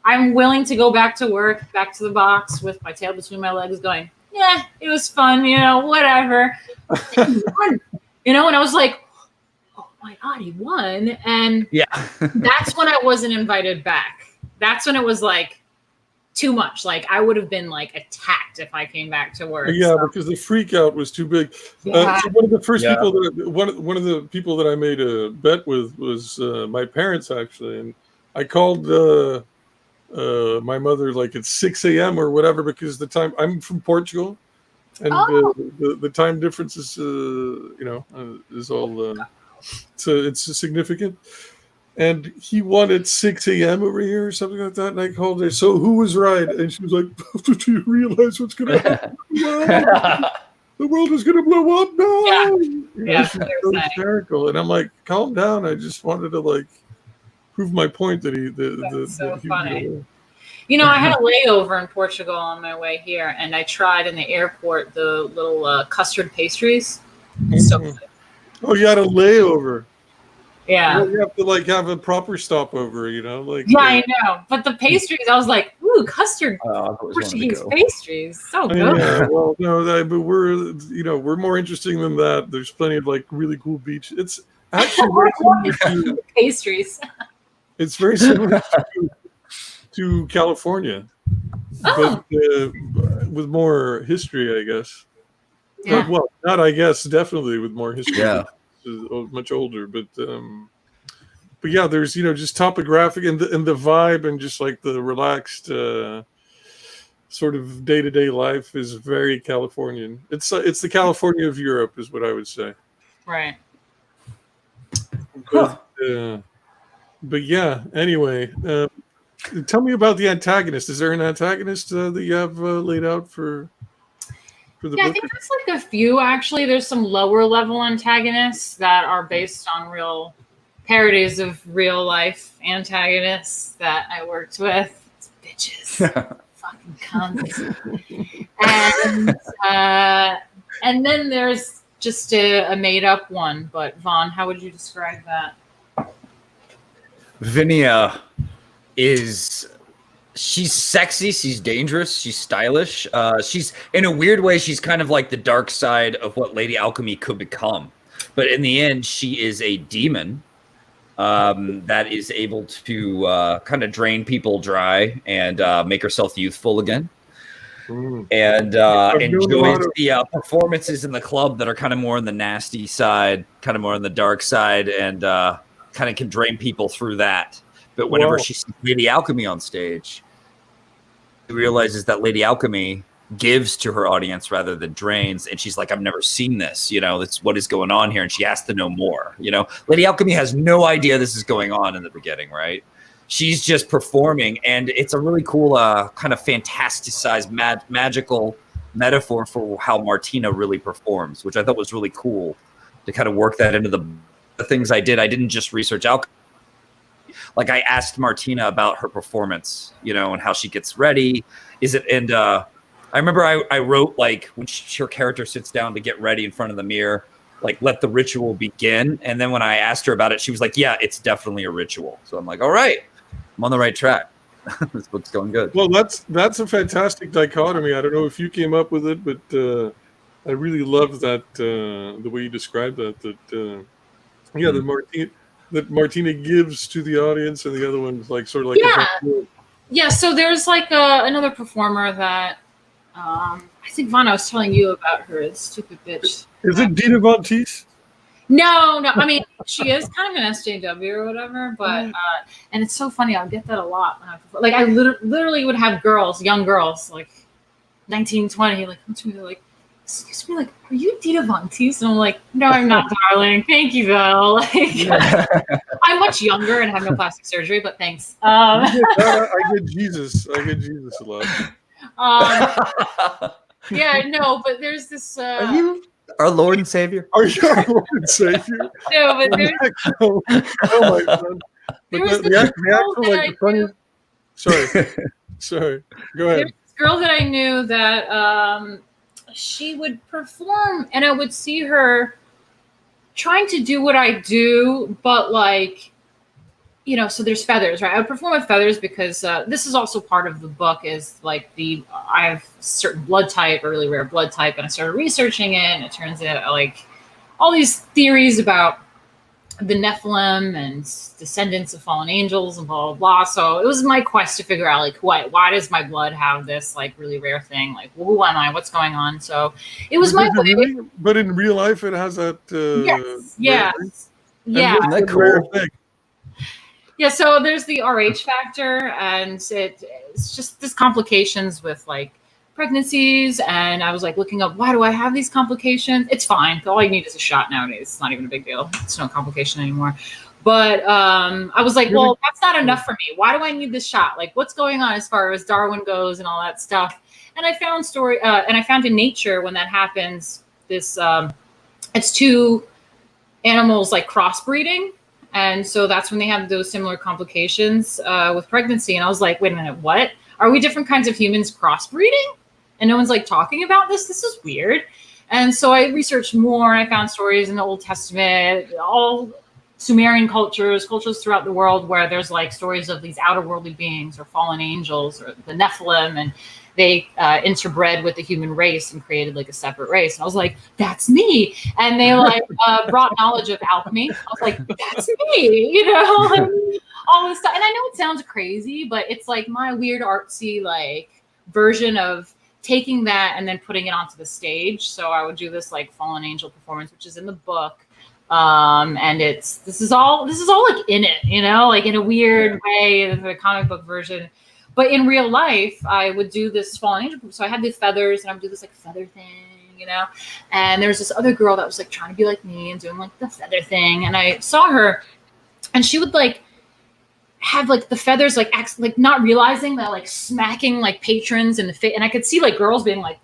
I'm willing to go back to work, back to the box with my tail between my legs, going, yeah, it was fun, whatever. And he won, and I was like, oh my god, he won. And that's when I wasn't invited back. That's when it was like too much. Like, I would have been like attacked if I came back to work. Yeah, because the freak out was too big. So one of the first people one of the people that I made a bet with was my parents, actually, and I called my mother like at 6 a.m. or whatever, because the time, I'm from Portugal, and the time difference is is all so it's significant. And he won at 6 a.m. over here or something like that. And I called her, so who was right? And she was like, do you realize what's going to happen? The world is going to blow up now. She's so hysterical. And I'm like, calm down. I just wanted to prove my point that he funny. I had a layover in Portugal on my way here, and I tried in the airport the little custard pastries. So oh, you had a layover. Yeah. You have to like have a proper stopover, you know, like. Yeah, I know. But the pastries, I was like, ooh, custard Always wanted to Portuguese go. pastries, so good. Yeah, well, no, but we're more interesting than that. There's plenty of like really cool beach. It's actually very similar to, Pastries. it's very similar to California, Oh. but with more history, I guess. Yeah. Well, not I guess, definitely with more history. Yeah. It's much older, but yeah, there's just topographic and the vibe and just like the relaxed sort of day-to-day life is very Californian. It's the California of Europe, is what I would say. Right. But yeah. Anyway, tell me about the antagonist. Is there an antagonist that you have laid out for the book? I think there's like a few actually. There's some lower level antagonists that are based on real parodies of real life antagonists that I worked with. It's bitches. Fucking cunts. And then there's just a made up one. But Vaughn, how would you describe that? Vinia she's sexy, she's dangerous, she's stylish. She's in a weird way, she's kind of like the dark side of what Lady Alchemy could become. But in the end, she is a demon that is able to kind of drain people dry and make herself youthful again. And enjoys the performances in the club that are kind of more on the nasty side, kind of more on the dark side, and kind of can drain people through that. But whenever she sees Lady Alchemy on stage, she realizes that Lady Alchemy gives to her audience rather than drains. And she's like, I've never seen this. That's what is going on here. And she has to know more. Lady Alchemy has no idea this is going on in the beginning, right? She's just performing. And it's a really cool kind of fantasticized magical metaphor for how Martina really performs, which I thought was really cool to kind of work that into the things I did. I didn't just research alchemy. Like I asked Martina about her performance, and how she gets ready. I remember I wrote like when her character sits down to get ready in front of the mirror, like let the ritual begin. And then when I asked her about it, she was like, yeah, it's definitely a ritual. So I'm like, all right, I'm on the right track. This book's going good. Well, that's a fantastic dichotomy. I don't know if you came up with it, but I really love that the way you described that. That Martina gives to the audience, and the other one's like sort of like yeah. So there's like another performer that I think Vaughn, I was telling you about her. Stupid bitch. Is it Dina Von Teese? No. I mean, she is kind of an SJW or whatever, but and it's so funny. I'll get that a lot. When I literally would have young girls, like 19, 20, like come to me, like, excuse me, like, are you Dina Von Teese? And I'm like, no, I'm not, darling. Thank you, though. Like, I'm much younger and have no plastic surgery, but thanks. I get Jesus. I get Jesus a lot. Yeah, no, but there's this. Are you our Lord and Savior? Are you our Lord and Savior? No, but there's. Oh my God. There was this girl Sorry. Go ahead. There's this girl that I knew that she would perform, and I would see her trying to do what I do, but like, so there's feathers, right? I would perform with feathers because this is also part of the book is like I have a certain blood type, a really rare blood type, and I started researching it, and it turns out like all these theories about the Nephilim and descendants of fallen angels and blah, blah, blah. So it was my quest to figure out like, why does my blood have this like really rare thing? Like, who am I? What's going on? So it was my way. Really? But in real life, it has that. Yeah. Isn't that cool? Yeah, so there's the RH factor, and it's just this complications with like pregnancies, and I was like looking up, why do I have these complications? It's fine. All you need is a shot nowadays. It's not even a big deal. It's no complication anymore. But I was like, well, that's not enough for me. Why do I need this shot? Like, what's going on as far as Darwin goes and all that stuff? And I found in Nature when that happens, this it's two animals like crossbreeding. And so that's when they have those similar complications with pregnancy. And I was like, wait a minute, what? Are we different kinds of humans crossbreeding? And no one's like talking about this. This is weird. And so I researched more, and I found stories in the Old Testament, all Sumerian cultures throughout the world where there's like stories of these outerworldly beings or fallen angels or the Nephilim, and they interbred with the human race and created like a separate race. And I was like, that's me. And they like brought knowledge of alchemy. I was like, that's me, you know, like, all this stuff. And I know it sounds crazy, but it's like my weird artsy like version of taking that and then putting it onto the stage. So I would do this like fallen angel performance, which is in the book. And this is all like in it, you know, like in a weird way, the comic book version. But in real life, I would do this fallen angel. So I had the feathers, and I would do this like feather thing, you know. And there was this other girl that was like trying to be like me and doing like the feather thing. And I saw her, and she would like have like the feathers like like not realizing that like smacking like patrons in the face. And I could see like girls being like,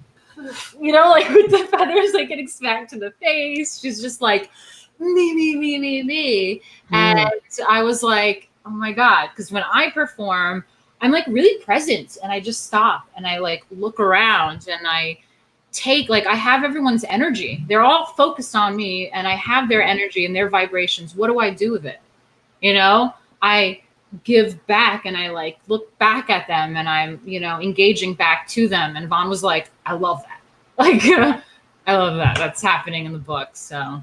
you know, like with the feathers like getting smacked in the face. She's just like me. And I was like, oh my God, because when I perform, I'm like really present, and I just stop and I like look around, and I take like I have everyone's energy. They're all focused on me, and I have their energy and their vibrations. What do I do with it? You know, I give back, and I like look back at them, and I'm, you know, engaging back to them. And Vaughn was like, I love that. Like, I love that. That's happening in the book. So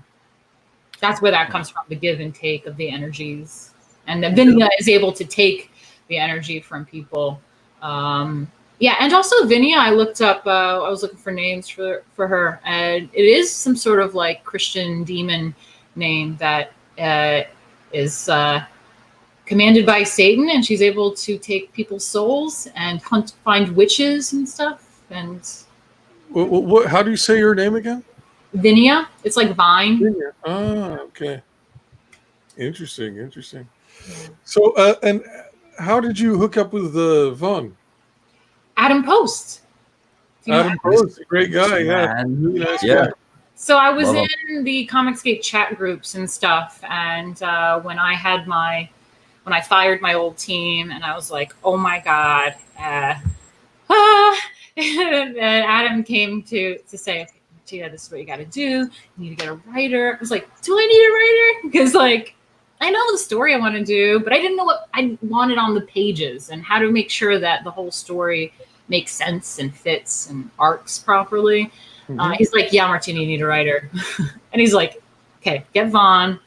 that's where that comes from, the give and take of the energies. And then Vinia is able to take the energy from people. Yeah, and also Vinia, I looked up, I was looking for names for her, and it is some sort of like Christian demon name that is commanded by Satan, and she's able to take people's souls and find witches and stuff. And what? How do you say your name again? Vinia. It's like vine. Vinia. Ah, okay. Interesting. So, and how did you hook up with Vaughn? Adam Post. Adam Post, a great guy. Yeah. Really nice guy. So I was in the Comicsgate chat groups and stuff, and when I fired my old team, and I was like, oh my God, and Adam came to say, Martina, this is what you got to do. You need to get a writer. I was like, do I need a writer? Because like, I know the story I want to do, but I didn't know what I wanted on the pages and how to make sure that the whole story makes sense and fits and arcs properly. He's like, yeah, Martina, you need a writer. And he's like, okay, get Vaughn.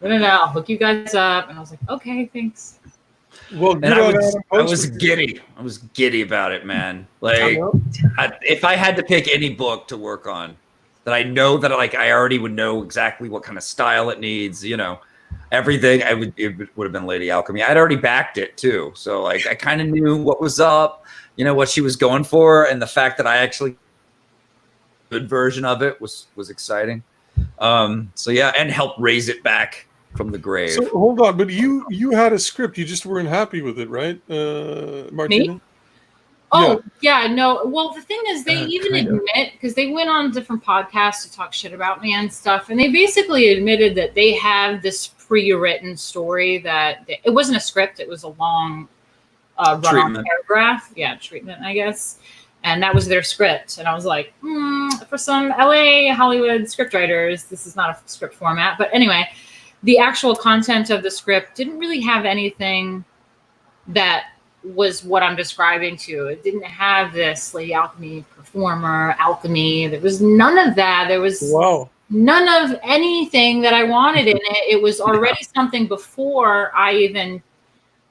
I'll hook you guys up. And I was like, okay, thanks. Well, and I was giddy. I was giddy about it, man. Like, if I had to pick any book to work on that I know that like I already would know exactly what kind of style it needs, you know, everything, it would have been Lady Alchemy. I'd already backed it too, so like I kind of knew what was up, you know, what she was going for, and the fact that I actually good version of it was exciting. So yeah, and help raise it back from the grave. So hold on, but you had a script, you just weren't happy with it, right, Martina? Me? Oh, yeah, no. Well, the thing is, they even admit, because they went on different podcasts to talk shit about me and stuff, and they basically admitted that they have this pre-written story that it wasn't a script, it was a long run-on paragraph. Yeah, treatment, I guess. And that was their script. And I was like, for some LA Hollywood scriptwriters, this is not a script format. But anyway, the actual content of the script didn't really have anything that was what I'm describing to you. It didn't have this Lady Alchemy performer, alchemy. There was none of that. There was none of anything that I wanted in it. It was already something before I even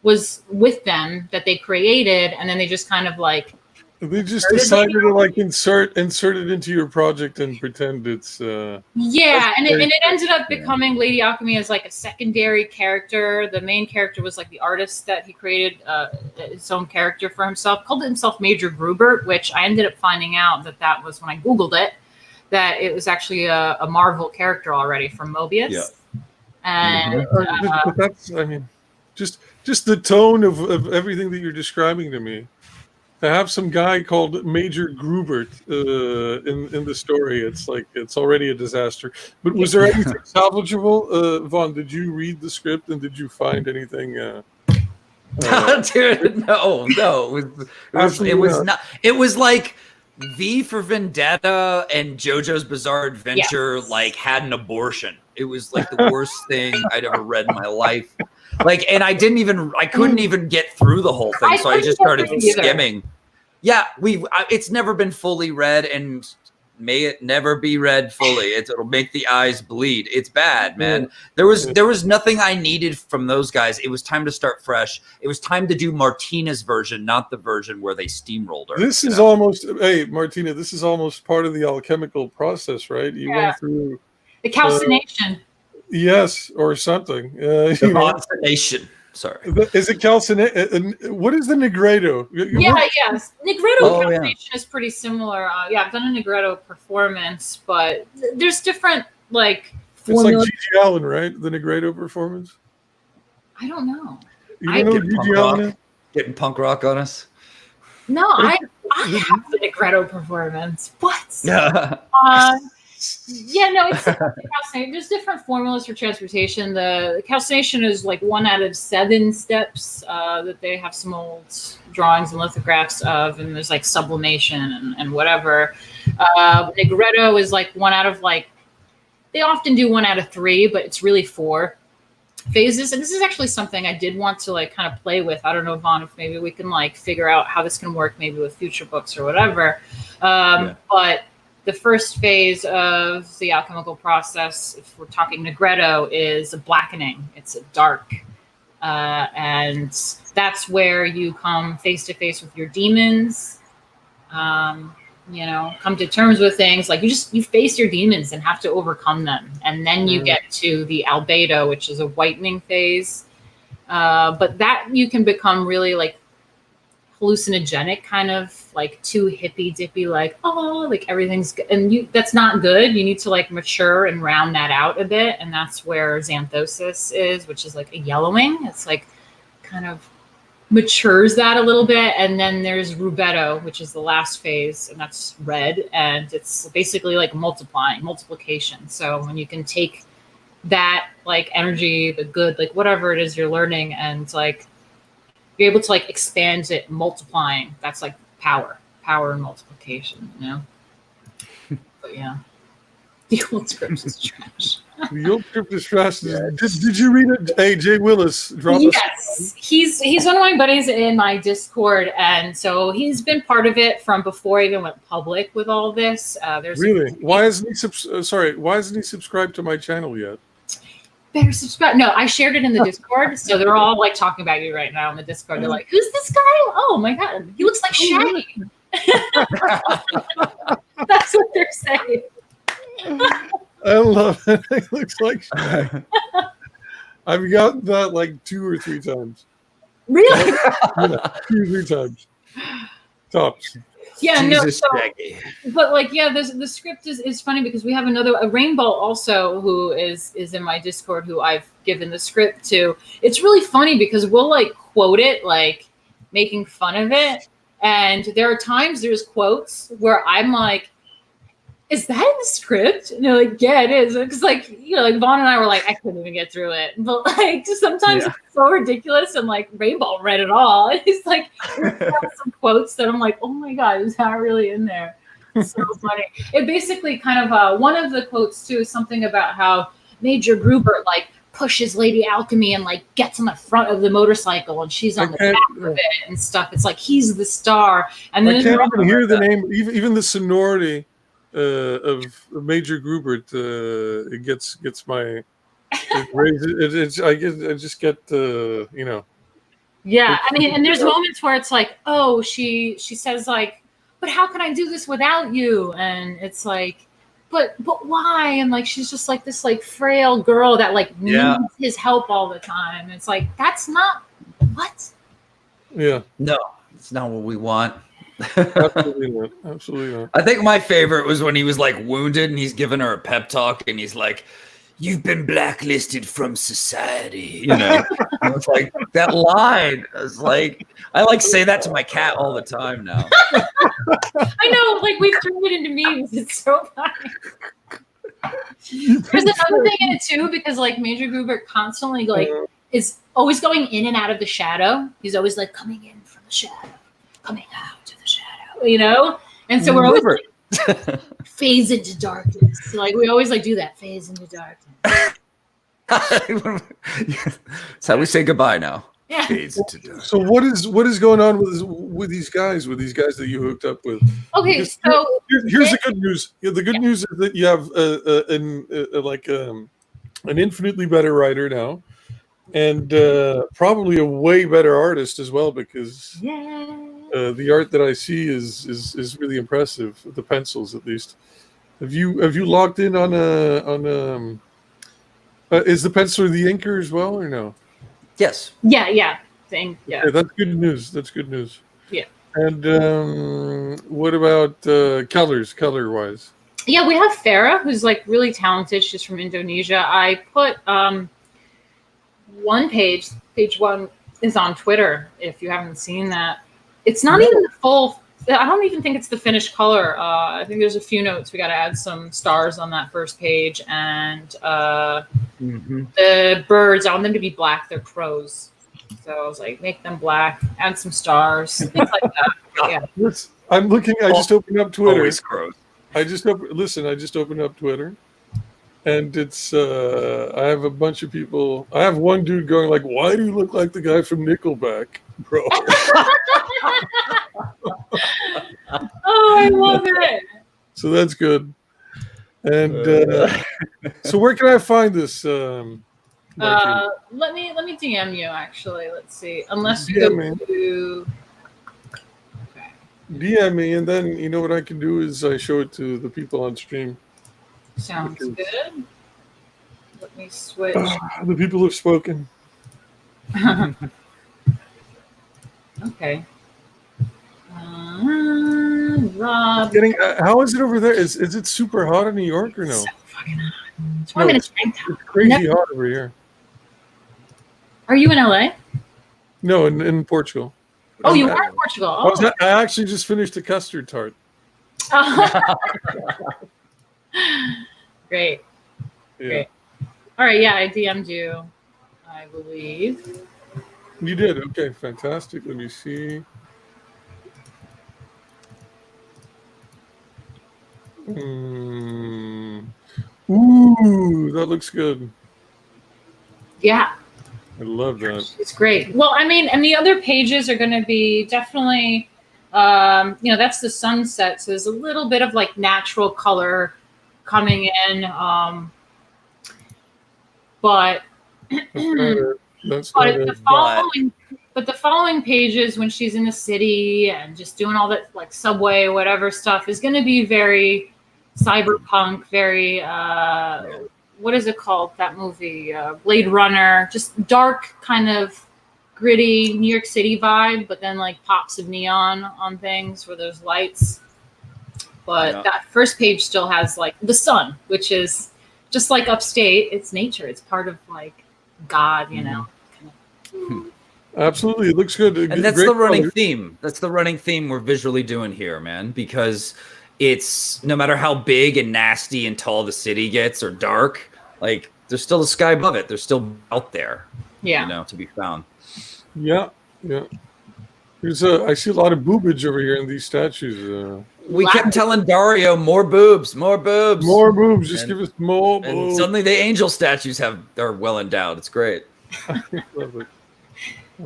was with them that they created. And then they just kind of like, they just decided to like insert it into your project and pretend it's yeah, and it ended up becoming Lady Alchemy as like a secondary character. The main character was like the artist that he created his own character for himself, called himself Major Grubert, which I ended up finding out that was when I Googled it, that it was actually a Marvel character already from Mobius. Yeah. And but that's, I mean, just the tone of everything that you're describing to me. To have some guy called Major Grubert in the story, it's like it's already a disaster. But was there anything salvageable? Vaughn, did you read the script and did you find anything? Dude, no. It was not. It was like V for Vendetta and JoJo's Bizarre Adventure like had an abortion. It was like the worst thing I'd ever read in my life. Like, and I couldn't even get through the whole thing. So I just started skimming. Yeah, it's never been fully read, and may it never be read fully. It'll make the eyes bleed. It's bad, man. There was nothing I needed from those guys. It was time to start fresh. It was time to do Martina's version, not the version where they steamrolled her. This is almost, hey, Martina, this is almost part of the alchemical process, right? You went through the calcination. Yes, or something. The calcination. Sorry. Is it calcination? What is the Negredo? Yes. Negredo calcination is pretty similar. I've done a Negredo performance, but there's different, like, formulas. It's like Gigi Allen, right? The Negredo performance? I don't know. You don't know what Gigi Allen is? Getting punk rock on us? No, I have the Negredo performance. What? It's calcination. There's different formulas for transportation. The calcination is like 1 out of 7 steps that they have some old drawings and lithographs of, and there's like sublimation and whatever. Negredo is like 1 out of, like, they often do 1 out of 3, but it's really 4 phases. And this is actually something I did want to, like, kind of play with. I don't know, Vaughn, if maybe we can, like, figure out how this can work maybe with future books or whatever. But the first phase of the alchemical process, if we're talking Negredo, is a blackening. It's a dark. And that's where you come face to face with your demons, come to terms with things. Like, you face your demons and have to overcome them. And then you get to the albedo, which is a whitening phase. But that you can become really, like, hallucinogenic, kind of like too hippy dippy, like, oh, like everything's good. And that's not good. You need to, like, mature and round that out a bit. And that's where xanthosis is, which is like a yellowing. It's like kind of matures that a little bit. And then there's rubedo, which is the last phase, and that's red. And it's basically like multiplication. So when you can take that, like, energy, the good, like, whatever it is you're learning, and, like, you're able to, like, expand it, multiplying. That's like power and multiplication, But yeah, the old script is trash. The old script is trash. Did you read it? Hey, Jay Willis, drop us. Yes, he's one of my buddies in my Discord, and so he's been part of it from before I even went public with all this. Really? Why isn't he subscribed to my channel yet? Better subscribe. No, I shared it in the Discord, so they're all, like, talking about you right now in the Discord. They're like, "Who's this guy? Oh my god, he looks like Shaggy." That's what they're saying. I love it. It looks like Shaggy. I've gotten that like 2 or 3 times. Really? 2 or 3 times. Tops. Yeah, Jesus, but, like, the script is funny because we have a Rainbow also who is in my Discord, who I've given the script to. It's really funny because we'll, like, quote it, like, making fun of it, and there's quotes where I'm like, is that in the script? And they're like, yeah, it is. Because, like, like, Vaughn and I were like, I couldn't even get through it. But, like, just sometimes it's so ridiculous, and, like, Rainbow read it all. And he's like, some quotes that I'm like, oh my god, is that really in there? It's so funny. It basically kind of, one of the quotes too is something about how Major Gruber, like, pushes Lady Alchemy and, like, gets on the front of the motorcycle, and she's on the back of it and stuff. It's like he's the star. And then I can't even hear the name, even the sonority of Major Grubert. It gets my. I just get Yeah, I mean, and there's moments where it's like, oh, she says, like, but how can I do this without you? And it's like, but why? And, like, she's just like this, like, frail girl that, like, needs his help all the time. It's like, that's not what. Yeah. No, it's not what we want. Absolutely not. Absolutely not. I think my favorite was when he was, like, wounded and he's giving her a pep talk and he's like, "You've been blacklisted from society," And it's like that line. I was like, I, like, say that to my cat all the time now. I know, like, we've turned it into memes. It's so funny. There's another thing in it too, because, like, Major Gruber constantly, like, is always going in and out of the shadow. He's always, like, coming in from the shadow, coming out to the shadow, And so we're always, like, Phase into darkness. Like we always like do that. Phase into darkness. That's how we say goodbye now. Yeah. Phase into darkness. So what is going on with these guys that you hooked up with? Okay, Because so here's the good news. Yeah, the good news is that you have an infinitely better writer now, and probably a way better artist as well, because the art that I see is really impressive. The pencils, at least. Have you logged in on is the penciler the inker as well, or no? Yes. Yeah. Thing. Yeah. Okay, that's good news. That's good news. Yeah. And what about color wise? Yeah, we have Farah, who's like really talented. She's from Indonesia. I put one page one is on Twitter. If you haven't seen that, it's not even the full. I don't even think it's the finished color. I think there's a few notes. We got to add some stars on that first page, and the birds. I want them to be black. They're crows. So I was like, make them black. Add some stars. Things like that. Yeah. I'm looking. I just opened up Twitter. Always crows. I just opened up Twitter, and it's I have a bunch of people. I have one dude going like, "Why do you look like the guy from Nickelback, bro?" Oh, I love it. So that's good. And so where can I find this? Let me DM you actually. Let's see. Unless you DM go to DM me, and then you know what I can do is I show it to the people on stream. Sounds good. Let me switch. The people have spoken. Okay. Rob. How is it over there? Is it super hot in New York or no? So fucking hot. It's warm in a tank top. It's crazy hot over here. Are you in LA? No, in Portugal. Oh, you are in Portugal. Oh. I actually just finished a custard tart. Great. Yeah. Great. All right. Yeah, I DM'd you, I believe. You did? Okay, fantastic. Let me see. Ooh, that looks good. Yeah. I love that. It's great. Well, I mean, and the other pages are going to be definitely, that's the sunset. So there's a little bit of like natural color coming in. But the following pages when she's in the city and just doing all that like subway, whatever stuff is going to be very cyberpunk, very, what is it called? That movie, Blade Runner, just dark kind of gritty New York City vibe, but then like pops of neon on things where there's lights. But that first page still has like the sun, which is just like upstate. It's nature. It's part of like God, you know. Absolutely. It looks good. And that's the running theme. That's the running theme we're visually doing here, man, because it's no matter how big and nasty and tall the city gets or dark, like there's still a sky above it. There's still out there, to be found. Yeah. There's I see a lot of boobage over here in these statues. We kept telling Dario, more boobs. Just give us more boobs. And suddenly the angel statues are well endowed. It's great. Love it.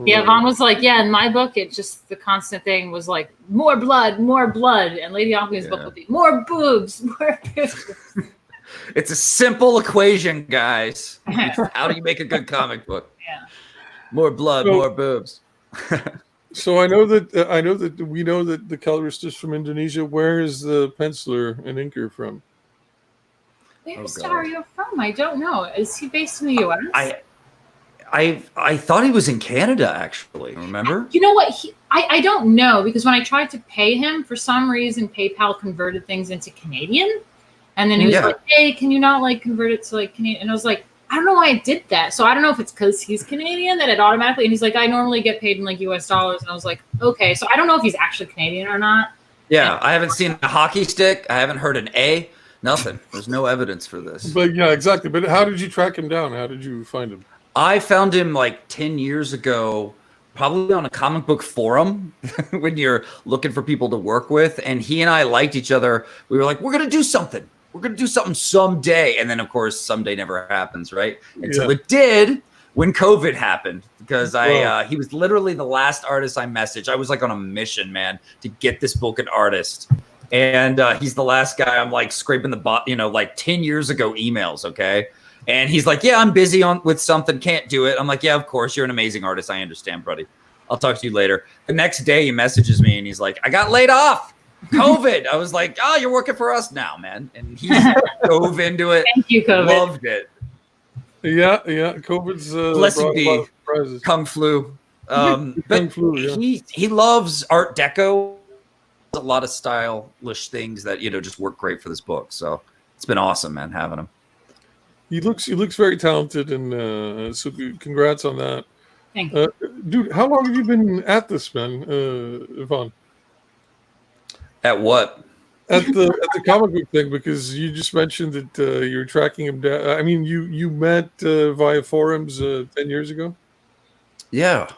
Yeah, Vaughn was like, in my book, it just, the constant thing was like, more blood. And Lady Alchemy's book would be, more boobs. It's a simple equation, guys. How do you make a good comic book? Yeah. More blood, more boobs. So I know that we know that the colorist is from Indonesia. Where is the penciler and inker from? Where's Dario from? I don't know. Is he based in the U.S.? I thought he was in Canada, actually. Remember? You know what? I don't know, because when I tried to pay him, for some reason, PayPal converted things into Canadian. And then he was like, hey, can you not like convert it to like Canadian? And I was like, I don't know why I did that. So I don't know if it's because he's Canadian that it automatically, and he's like, I normally get paid in like US dollars. And I was like, okay. So I don't know if he's actually Canadian or not. Yeah. I haven't seen a hockey stick. I haven't heard an A. Nothing. There's no evidence for this. But yeah, exactly. But how did you track him down? How did you find him? I found him like 10 years ago probably on a comic book forum when you're looking for people to work with. And he and I liked each other. We were like, we're going to do something. We're going to do something someday. And then, of course, someday never happens, right? Until it did when COVID happened, because he was literally the last artist I messaged. I was like on a mission, man, to get this book an artist. And he's the last guy I'm like scraping the like 10 years ago emails, okay? And he's like, yeah, I'm busy with something, can't do it. I'm like, yeah, of course, you're an amazing artist. I understand, buddy. I'll talk to you later. The next day he messages me and he's like, I got laid off. COVID. I was like, oh, you're working for us now, man. And he dove into it. Thank you, COVID. Loved it. Yeah. COVID's blessed be Kung Flu. But he loves Art Deco. A lot of stylish things that, just work great for this book. So it's been awesome, man, having him. He looks very talented, and so congrats on that. Thank you. Dude, how long have you been at this, man, Yvonne? At what? At the comic book thing, because you just mentioned that you were tracking him down. I mean, you met via forums 10 years ago? Yeah.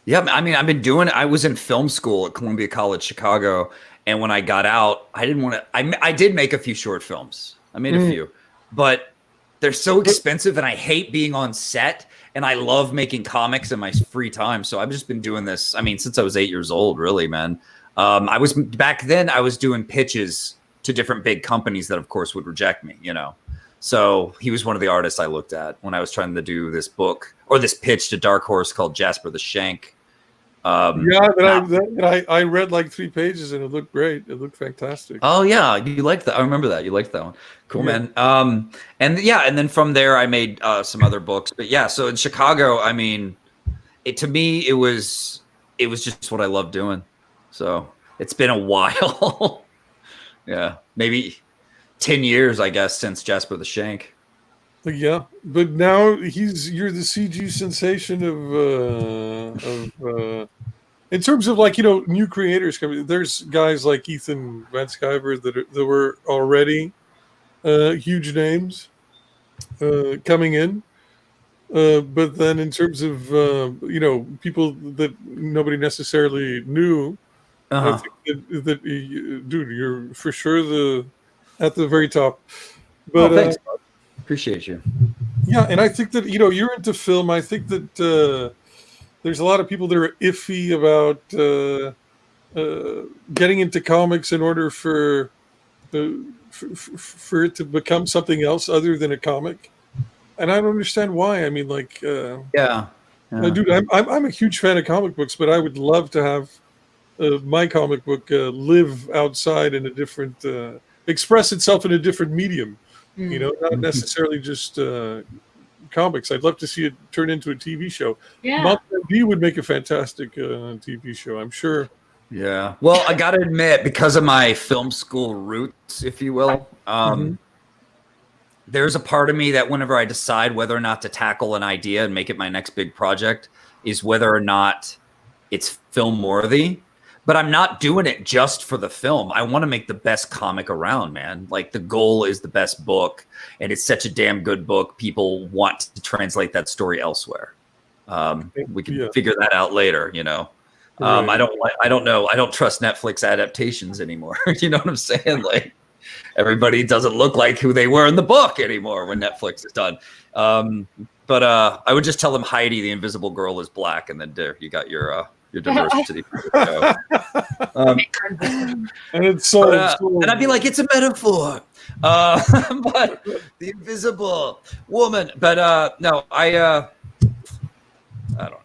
Yeah, I mean, I've been doing it. I was in film school at Columbia College, Chicago. And when I got out, I didn't want to, I did make a few short films. I made a few, but they're so expensive and I hate being on set, and I love making comics in my free time. So I've just been doing this. I mean, since I was 8 years old, really, man. Back then I was doing pitches to different big companies that of course would reject me, So he was one of the artists I looked at when I was trying to do this book or this pitch to Dark Horse called Jasper the Shank. I read like 3 pages and it looked great. It looked fantastic. Oh yeah, you liked that. I remember that. You liked that one. Cool, man. And then from there I made some other books. But yeah, so in Chicago, I mean, to me it was just what I love doing. So it's been a while. Yeah, maybe 10 years, I guess, since Jasper the Shank. Yeah, but now you're the CG sensation of in terms of like new creators coming. There's guys like Ethan Van Sciver that were already huge names coming in, but then in terms of people that nobody necessarily knew, I think that dude, you're for sure at the very top. But thanks. Appreciate you. Yeah, and I think that you're into film. I think that there's a lot of people that are iffy about getting into comics in order for it to become something else other than a comic, and I don't understand why. I mean, like, dude, I'm a huge fan of comic books, but I would love to have my comic book live outside in a different, express itself in a different medium. Not necessarily just comics. I'd love to see it turn into a TV show. Yeah. Monster D would make a fantastic TV show, I'm sure. Yeah. Well, I got to admit, because of my film school roots, if you will, there's a part of me that whenever I decide whether or not to tackle an idea and make it my next big project is whether or not it's film worthy. But I'm not doing it just for the film. I want to make the best comic around, man. Like, the goal is the best book, and it's such a damn good book. People want to translate that story elsewhere. We can figure that out later, Right. I don't know. I don't trust Netflix adaptations anymore. You know what I'm saying? Like, everybody doesn't look like who they were in the book anymore when Netflix is done. But I would just tell them Heidi, the invisible girl, is black, and then there you got your diversity. And it's so, and I'd be like, it's a metaphor. But the invisible woman. But no, I don't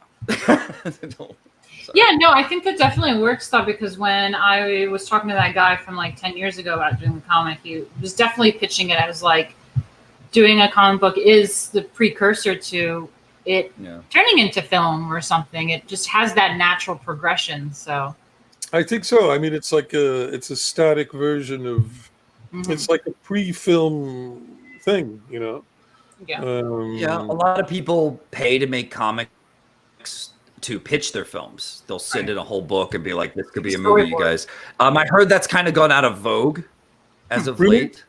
know. Yeah, no, I think that definitely works though, because when I was talking to that guy from like 10 years ago about doing the comic, he was definitely pitching it as like doing a comic book is the precursor to it turning into film or something. It just has that natural progression. So I think so. I mean, it's like it's a static version of it's like a pre-film thing, Yeah. A lot of people pay to make comics to pitch their films. They'll send in a whole book and be like, this could be a movie, you guys. I heard that's kind of gone out of vogue as of late.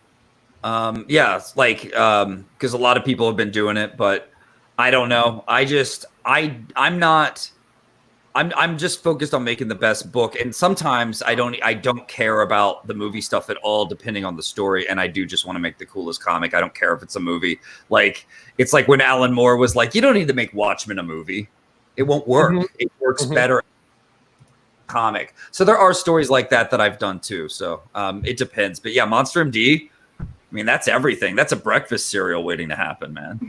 It's like because a lot of people have been doing it, but I don't know. I'm not I'm just focused on making the best book, and sometimes I don't care about the movie stuff at all, depending on the story. And I do just want to make the coolest comic. I don't care if it's a movie. Like it's like when Alan Moore was like, "You don't need to make Watchmen a movie; it won't work. It works better." Comic. So there are stories like that I've done too. So it depends. But yeah, Monster MD. I mean, that's everything. That's a breakfast cereal waiting to happen, man.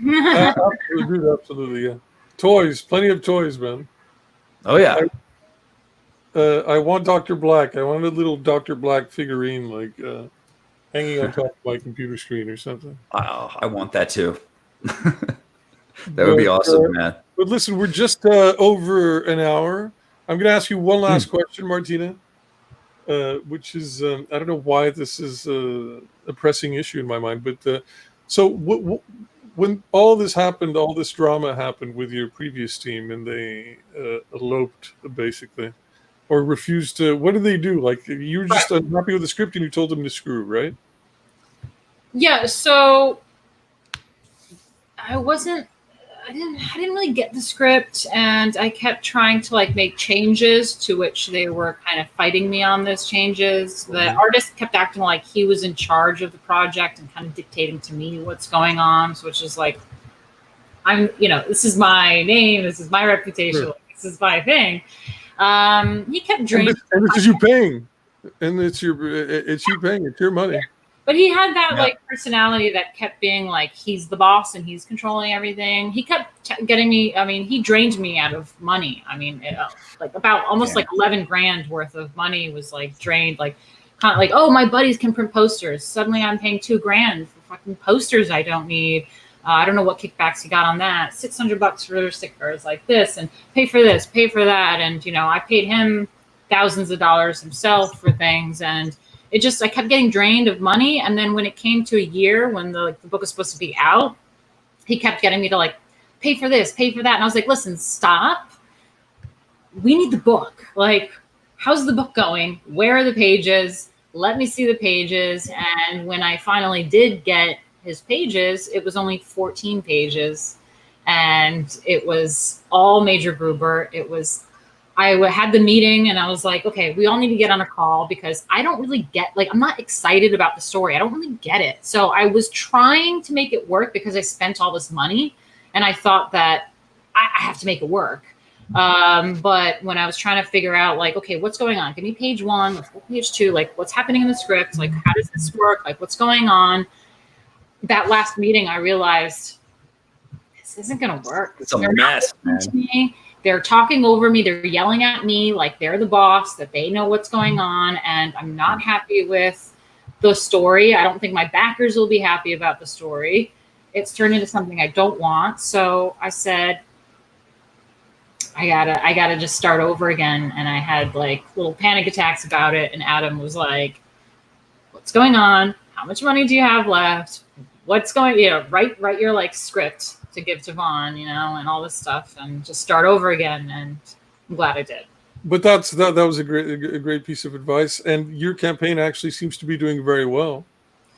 Absolutely, yeah. Toys, plenty of toys, man. Oh yeah. I want Dr. Black. I want a little Dr. Black figurine, like hanging on top of my computer screen or something. Oh, I want that too. That would be awesome, man. But listen, we're just over an hour. I'm going to ask you one last question, Martina, which is I don't know why this is a pressing issue in my mind, but so when all this happened, all this drama happened with your previous team, and they eloped basically, or refused to. What did they do? Like you were just unhappy with the script, and you told them to screw, right? Yeah. So I didn't really get the script, and I kept trying to like make changes, to which they were kind of fighting me on those changes. The artist kept acting like he was in charge of the project and kind of dictating to me what's going on, so which is like, this is my name, this is my reputation, this is my thing. He kept drinking. And this is you paying, and it's you paying. It's your money. But he had that like personality that kept being like, he's the boss and he's controlling everything. He kept getting me. I mean, he drained me out of money. I mean, like about almost like 11 grand worth of money was like drained. Like, kind of like, oh, my buddies can print posters. Suddenly I'm paying $2 grand for fucking posters I don't need. I don't know what kickbacks he got on that. $600 for stickers like this, and pay for this, pay for that. And, I paid him thousands of dollars himself for things. And I kept getting drained of money. And then when it came to a year when the book was supposed to be out, he kept getting me to like, pay for this, pay for that. And I was like, listen, stop. We need the book. Like, how's the book going? Where are the pages? Let me see the pages. And when I finally did get his pages, it was only 14 pages. And it was all Major Gruber. I had the meeting and I was like, okay, we all need to get on a call, because I don't really I'm not excited about the story. I don't really get it. So I was trying to make it work because I spent all this money and I thought that I have to make it work. But when I was trying to figure out like, okay, what's going on? Give me page 1, let's go page 2, like what's happening in the script? Like, how does this work? Like, what's going on? That last meeting, I realized this isn't going to work. It's a mess, man. They're talking over me. They're yelling at me like they're the boss, that they know what's going on. And I'm not happy with the story. I don't think my backers will be happy about the story. It's turned into something I don't want. So I said, I gotta just start over again. And I had like little panic attacks about it. And Adam was like, what's going on? How much money do you have left? What's going, write your like script to give to Vaughn, and all this stuff, and just start over again. And I'm glad I did. But that was a great piece of advice. And your campaign actually seems to be doing very well.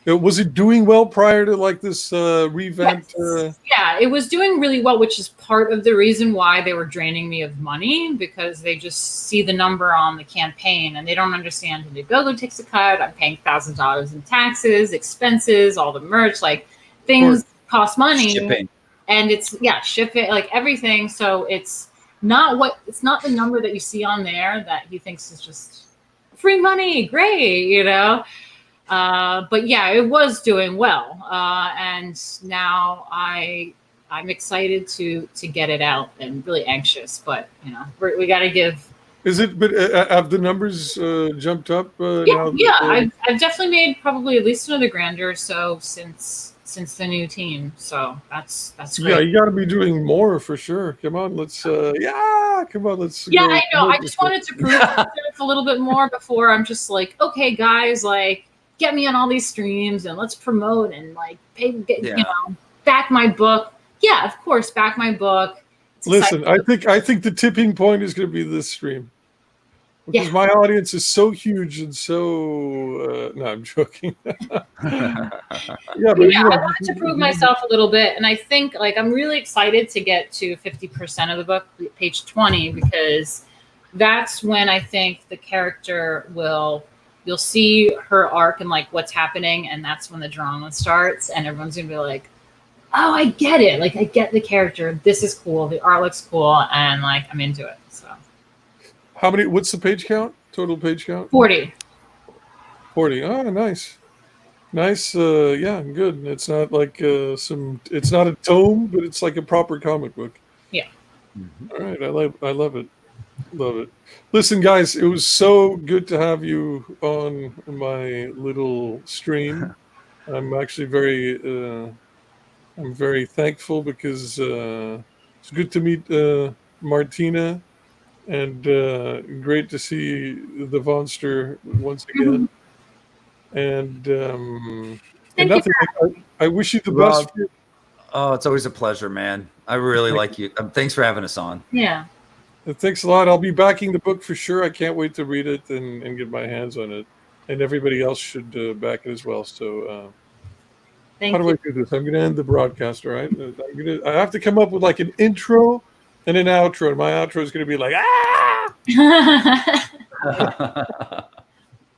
Was it doing well prior to like this revamped? Yes. Yeah, it was doing really well, which is part of the reason why they were draining me of money, because they just see the number on the campaign and they don't understand when Indiegogo takes a cut. I'm paying $1,000 in taxes, expenses, all the merch, like things cost money. Shipping. And it's shipping, like everything. So it's not the number that you see on there that he thinks is just free money, great, But yeah, it was doing well. And now I'm excited to get it out and really anxious, but we got to give. Is it, but have the numbers jumped up? I've definitely made probably at least another $1,000 or so since the new team. So that's great. Yeah, you got to be doing more for sure. Come on, let's let's. Yeah, I know. I just wanted to prove myself a little bit more before I'm just like, okay, guys, like, get me on all these streams and let's promote and like back my book. Yeah, of course, back my book. Listen, I think the tipping point is going to be this stream, because my audience is so huge and so. No, I'm joking. I wanted to prove myself a little bit, and I think like I'm really excited to get to 50% of the book, page 20, because that's when I think the character you'll see her arc and like what's happening, and that's when the drama starts, and everyone's gonna be like, oh, I get it. Like I get the character. This is cool. The art looks cool, and like I'm into it. So how many? What's the page count? Total page count? 40. 40. Oh, nice. Nice. Yeah, good. It's not like it's not a tome, but it's like a proper comic book. Yeah. All right. I love it. Love it. Listen, guys, it was so good to have you on my little stream. I'm actually I'm very thankful because it's good to meet Martina, and great to see the Vonster once again. And nothing. I wish you the best. Oh, it's always a pleasure, man. I really like you. Thanks for having us on. Yeah. Thanks a lot. I'll be backing the book for sure. I can't wait to read it and get my hands on it. And everybody else should back it as well. So how do I do this? I'm going to end the broadcast, all right? I have to come up with like an intro and an outro. And my outro is going to be like, ah!